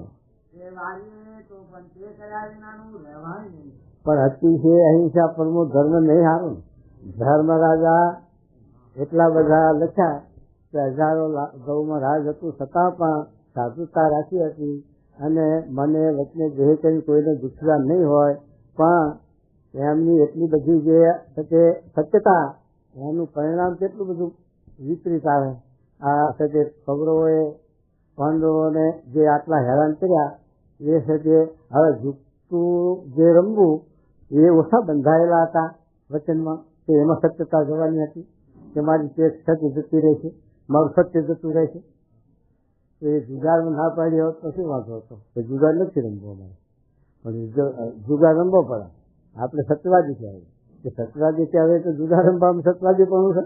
પણ અતિશય અહિંસા પરમો ધર્મ નહીં સારું. ધર્મ રાજા એટલા બધા લખ્યા કે હજારો ગૌમાં રાજ હતું છતાં પણ સાધુતા રાખી હતી અને મને વચને જે કંઈ કોઈને દુખવા નહીં હોય પણ એમની એટલી બધી જે સત્યતા એનું પરિણામ કેટલું બધું વિપરીત આવે. આ સાથે કૌરવોએ પાંડવોને જે આટલા હેરાન કર્યા એ છે તે હવે ઝૂકતું જે રમવું એ ઓછા બંધાયેલા હતા વચનમાં કે એમાં સત્યતા જવાની હતી કે મારી તે સત્ય જતી રહેશે મારું સત્ય જતું રહેશે. તો એ જુગારમાં ના પાડી હોત તો શું વાંધો હતો કે જુગાર નથી રમવો અમારે પણ જુગાર રમવો પડે. આપણે સત્યવાદી કહેવાય કે સત્યવાદી કહેવાય તો જુગાર રમવામાં સત્યવાદી પણ છે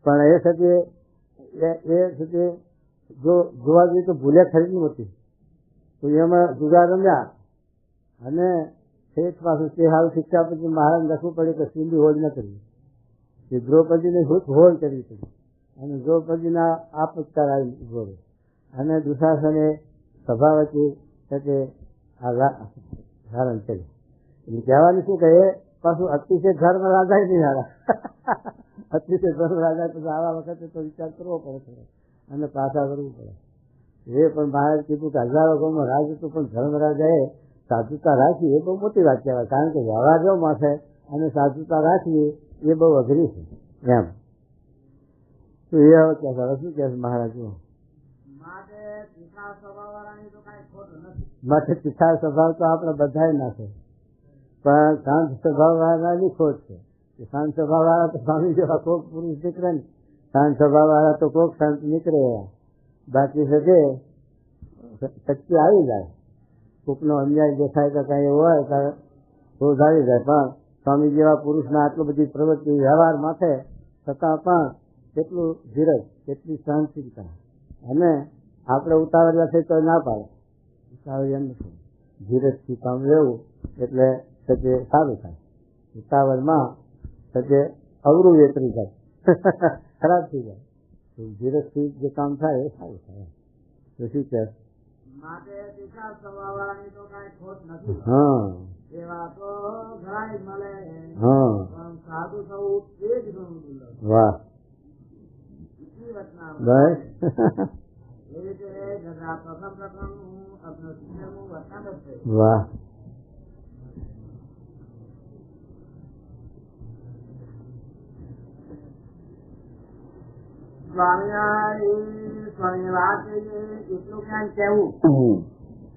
પણ એ સાથે એ સાથે જો જોવા જઈએ તો ભૂલે ખરી નથી તો એમાં જુગાર રમ્યા અને શેઠ પાછું તે હાલ શિક્ષા પછી મહારાજ લખવું પડે કે સિંધી હોળ ન કરવી કે દ્રૌપદીને હોળ કરવી પડી અને દ્રૌપદીના આપત્કાર આવી ઉભો રહ્યો અને દુશાસને સભાવતી સાથે ધારણ કર્યું. એટલે કહેવાનું શું કહે પાછું અતિશય ધર્મ રાજા નહીં હારા અતિશય ધર્મ રાજા પછી આવા વખતે તો વિચાર કરવો પડે અને પાછા કરવું પડે. એ પણ મહારાજ કીધું કે હજારો ગામમાં રાજ હતું પણ ધર્મ રાજાએ સાધુતા રાખી એ બહુ મોટી વાત કહેવાય. કારણ કે વ્યવહાર જો માથે અને સાધુતા રાખવી એ બહુ અઘરી છે એમ. તો એ હવે શું કહે છે મહારાજ? માટે તીખા સ્વભાવવાળાની તો કાંઈ ખોટ નથી. માટે તીખા સ્વભાવ તો આપણે બધાય નાખે, પણ શાંત સ્વભાવ વાળાની ખોટ છે. શાંત સ્વભાવ વાળા તો સ્વામી જેવા કોક પુરુષ નીકળે ને, શાંત સ્વભાવ વાળા તો કોક શાંત નીકળે. બાકી છે કે શક્તિ આવી જાય, કોકનો અન્યાય દેખાય તો કઈ એવું હોય ત્યારે ક્રોધ આવી જાય. પણ સ્વામી જેવા પુરુષના આટલી બધી પ્રવૃત્તિ વ્યવહાર માથે છતાં પણ કેટલું ધીરજ, કેટલી સહનશીલતા. અને આપણે ઉતાવળિયા થઈ તો ના પાડે, ઉતાવળિયા નથી, ધીરજથી કામ લેવું એટલે સજે સારું થાય. ઉતાવળમાં સજે અવરું વેતરી જાય, ખરાબ થઈ જાય. ધીરજથી જે કામ થાય એ સારું થાય. તો શું કહે? માટે તીખા સ્વભાવવાળાની તો કાંઈ ખોટ નથી. હા, એવા તો ઘણાય મળે, હા, પણ સાધુ થવું એ જ ઘણું દુર્લભ. વાહ, બીજી વચના બસ એ રીતે ગધા પ્રથમ પ્રકરણનું અગ્ન શિક્ષણનું વર્તન જ છે. વાહ. સ્વામી વાત એટલું જ્ઞાન કહેવું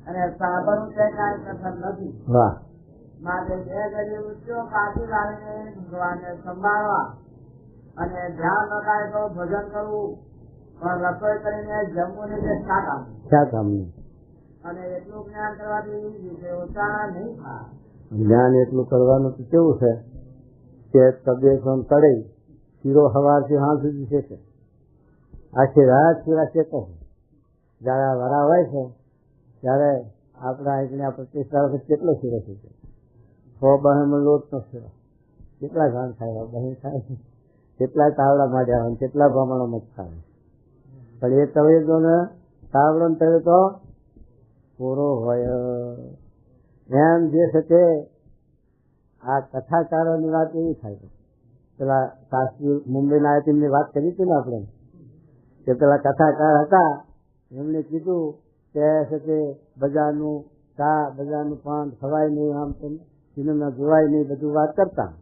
અને સાંભળવું તે કાંઈ કઠણ નથી. વાહ. માટે બે ઘડી ઉચ્ચો પાછી લાવીને ભગવાનને સંભાળવા અને ધ્યાન લગાય તો ભજન કરવું, પણ રસોઈ કરીને જમવું નહીં તે શા કામ? શા કામનું? અને એટલું જ્ઞાન કરવાથી વિષય ઓછા નહીં થાય. જ્ઞાન એટલું કરવાનું તો કેવું છે કે તબિયત તળે શીરો સવારથી હાથ સુધી છે, આખી રાત શીરા શેકો છે. જયારે વરા હોય છે ત્યારે આપણા અહીંયા પ્રતિષ્ઠા વખત કેટલો શીરો છે, 100 બહેમાં લોટનો શીરો કેટલા ઘાણ ખાય, બહેન ખાય, કેટલા તાવડા માંડ્યા હોય, કેટલા પ્રમાણમાં જ ખાય. પણ એ તવેદોને તાવડો ને તવે તો પૂરો હોય. એમ જે છે તે આ કથાકારોની વાત એવી થાય. પેલા શાસ્ત્રી મુંબઈના આવ્યા તેમની વાત કરી હતી ને આપણે, કે પેલા કથાકાર હતા, એમણે કીધું કે છે તે બજારનું ચા, બજારનું પાન ખવાય નહીં, આમ તેમ સિનેમા જોવાય નહીં, બધું વાત કરતા.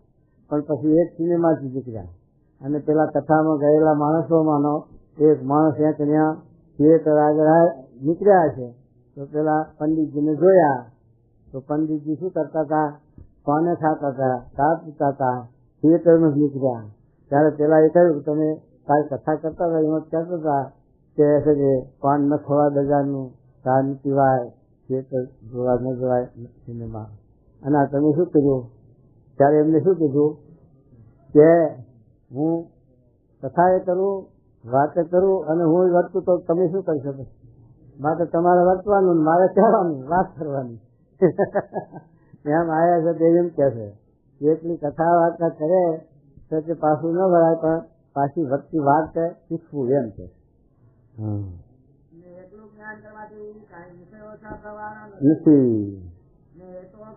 પણ પછી એક સિનેમાથી નીકળ્યા અને પેલા કથામાં ગયેલા માણસોમાંનો એક માણસ ત્યાં થિયેટર આગળ નીકળ્યા છે. તો પેલા પંડિતજીને જોયા તો પંડિતજી શું કરતા હતા? પાને ખાતા હતા, ચા પીતા હતા, થિયેટરમાં જ નીકળ્યા. ત્યારે પેલા એ કહ્યું, તમે કાંઈ કથા કરતા હતા એમાં કહેતા હતા કે પાન ન ખવાય, બજારનું ચા ન પીવાય, થિયેટર જોવા ન જવાય સિનેમા. અને તમે શું કર્યું? ત્યારે એમને શું કીધું કે હું કથાએ કરું, વાતે કરું અને હું વર્તું તો તમે શું કરી શકો? માટે તમારે વર્તવાનું, મારે કહેવાનું, વાત કરવાની. એમ આવ્યા છે તે એમ કે છે એટલી કથા વાર્તા કરે તો તે પાછું ન ભરાય, પણ પાછી ભક્તિ વાત શીખવું એમ છે. એટલું જ્ઞાન કરવાથી કાંઈ વિષય ઓછા થવાના નથી.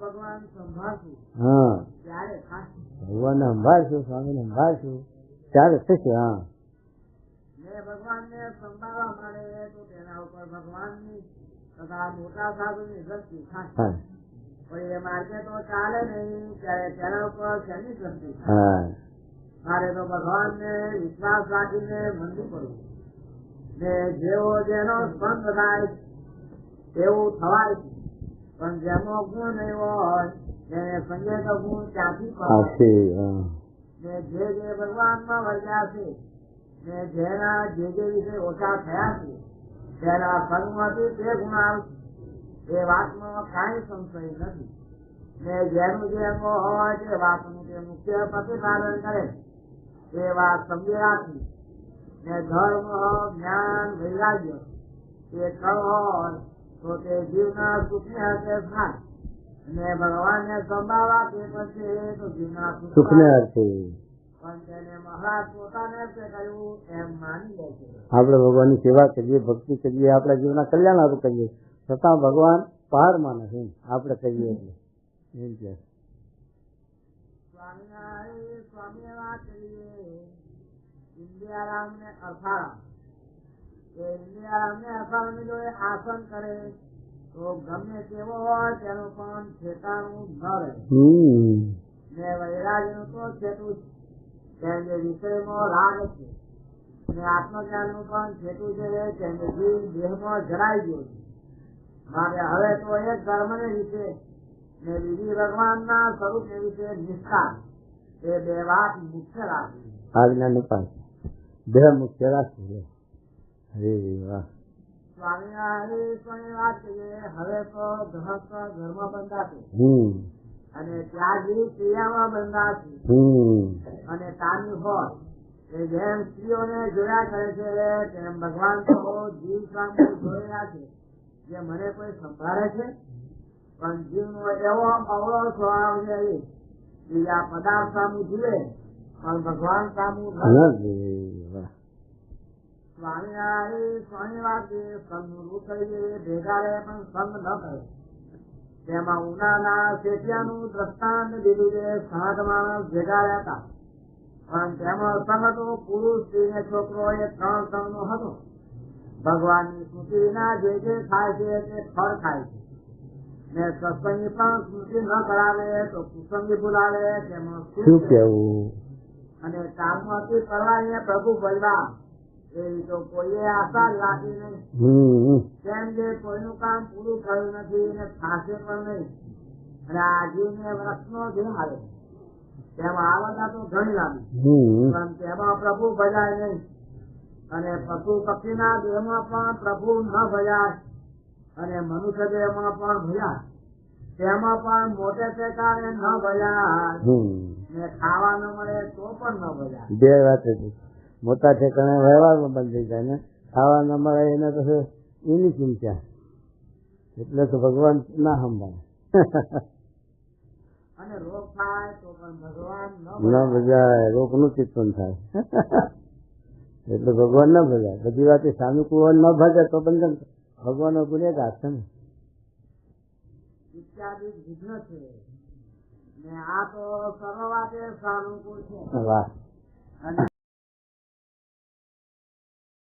ભગવાન સંભાળશું. હા, ત્યારે ખાસ ભગવાનને સંભાળશું, સ્વામીને સંભાળશું ત્યારે થશે. હા, ભગવાનને સંભાળવા મળે તો તેના ઉપર ભગવાનની તથા મોટા સાધુની દ્રષ્ટિ થાય. પણ એ માર્ગે તો ચાલે નહીં, ત્યારે તેના ઉપર શેની દ્રષ્ટિ થાય? મારે તો ભગવાનને વિશ્વાસ રાખીને મંદિર કરવું ને જેવો જેનો સ્પંદ થાય તેવું થવાય. પણ જેનો ગુણ નહીં હોય તેને સંજય તો ગુણ ક્યાંથી પડે? ને જે ભગવાનમાં વર્ગ્યા છે ને જેના જે વિશે ઓછા થયા છે તેના સંગમાંથી તે ગુણ આવશે, એ વાતમાં કાંઈ સંશય નથી. ને જેનું જે અંગો હોય તે વાતનું તે મુખ્ય પ્રતિપાદન કરે એ વાત સમજી રાખી. ને ધર્મ, જ્ઞાન, વૈરાગ્ય એ કળ હોય તો તે જીવના સુખને અર્થે થાય. અને ભગવાનને સંભાળવા તે પછી તો જીવના સુખને અર્થે. પણ તેને મહારાજ પોતાને અર્થે કહ્યું એમ માની લે છે. આપણે ભગવાનની સેવા કરીએ, ભક્તિ કરીએ, આપણા જીવનના કલ્યાણ આપણે કરીએ, છતાં ભગવાન પહાડમાં નથી, આપણે કહીએ એટલે એમ કે સ્વામી વાત કરીએ ઇન્દિયારામ ને અર્થારામ. ઇન્દિયારામ ને અર્થારામ જો આસન કરે તો ગમે તેવો હોય તેનું પણ ઠેકાણું ન રહે. ને વૈરાગ નું તો છેટું જે વિષયમાં રાગ છે ને આત્મજ્ઞાન નું પણ છેટું છે કે જીવ દેહમાં જરાઈ ગયો છે. માટે હવે તો એક ધર્મ ને વિશે ને બીજી ભગવાનના સ્વરૂપ ને વિશે નિષ્ઠા એ બે વાત મુખ્ય રાખવી. આજ્ઞા ની પાસે દેહ મુખ્ય રાખવું. હરે વાહ. સ્વામિનારાયણ વાત કહીએ હવે તો ગૃહસ્થ ધર્મ બંધાશે અને ત્યાગી ક્રિયામાં બંધાશે અને તાની હોય એ જેમ સ્ત્રીઓને જોયા કરે છે તેમ ભગવાન તો જીવ સામે જોયા છે જે મને કોઈ સંભાળે છે. પણ જીવનો એવો અવળો સ્વભાવ છે બીજા પદાર્થ સામું જુએ પણ ભગવાન સામું સ્વામિનારાયણ સ્વામી વાત સંગ કરીએ ભેગા રહે પણ સંગ ન કરે. તેમાં ઉનાના શેઠિયાનું દ્રષ્ટાંત દીધું છે. 7 માણસ ભેગા રહેતા પણ તેમાં સંગ હતો પુરુષ સ્ત્રી ને છોકરો એ 3 સંગ નો હતો. ભગવાનની સ્મૃતિના જે ખાય છે તે ફળ ખાય છે ને સત્સંગી પણ સ્મૃતિ ન કરાવે તો કુસંગી બોલાવે તેમાં શું કહેવું. અને કામમાંથી કરવાની પ્રભુ બલવા એવી તો કોઈએ આશા રાખી નહીં. કેમ કે કોઈનું કામ પૂરું થયું નથી ને થશે પણ નહીં. અને આ જીવને વૃક્ષનો જે આવે તેમાં આવતા તો ઘણી લાગી પણ તેમાં પ્રભુ ભજાય નહીં. અને પશુ પક્ષીના દેહમાં પણ પ્રભુ ન ભજાય અને મનુષ્ય દેહમાં પણ ભજાય. તેમાં પણ મોટે ઠેકાણે ન ભજાય ને ખાવા ન મળે તો પણ ન ભજાય. બે વાત મોટા ઠેકાણે વ્યવહારમાં બંધ થઈ જાય ને ખાવા ન મળે એને તો એની ચિંતા એટલે તો ભગવાન ના સંભાળે. અને રોગ થાય તો પણ ભગવાન ન ભજાય. રોગ નું ચિંતન થાય એટલે ભગવાન ન ભજાય. બધી વાત સાનુકૂળ ન ભજે તો બંધન ભગવાન નો ગુનેગાર છે ને ઇત્યાદિ વિઘ્ન છે ને આ તો સર્વ વાતે સાનુકૂળ છે. વાહ. અને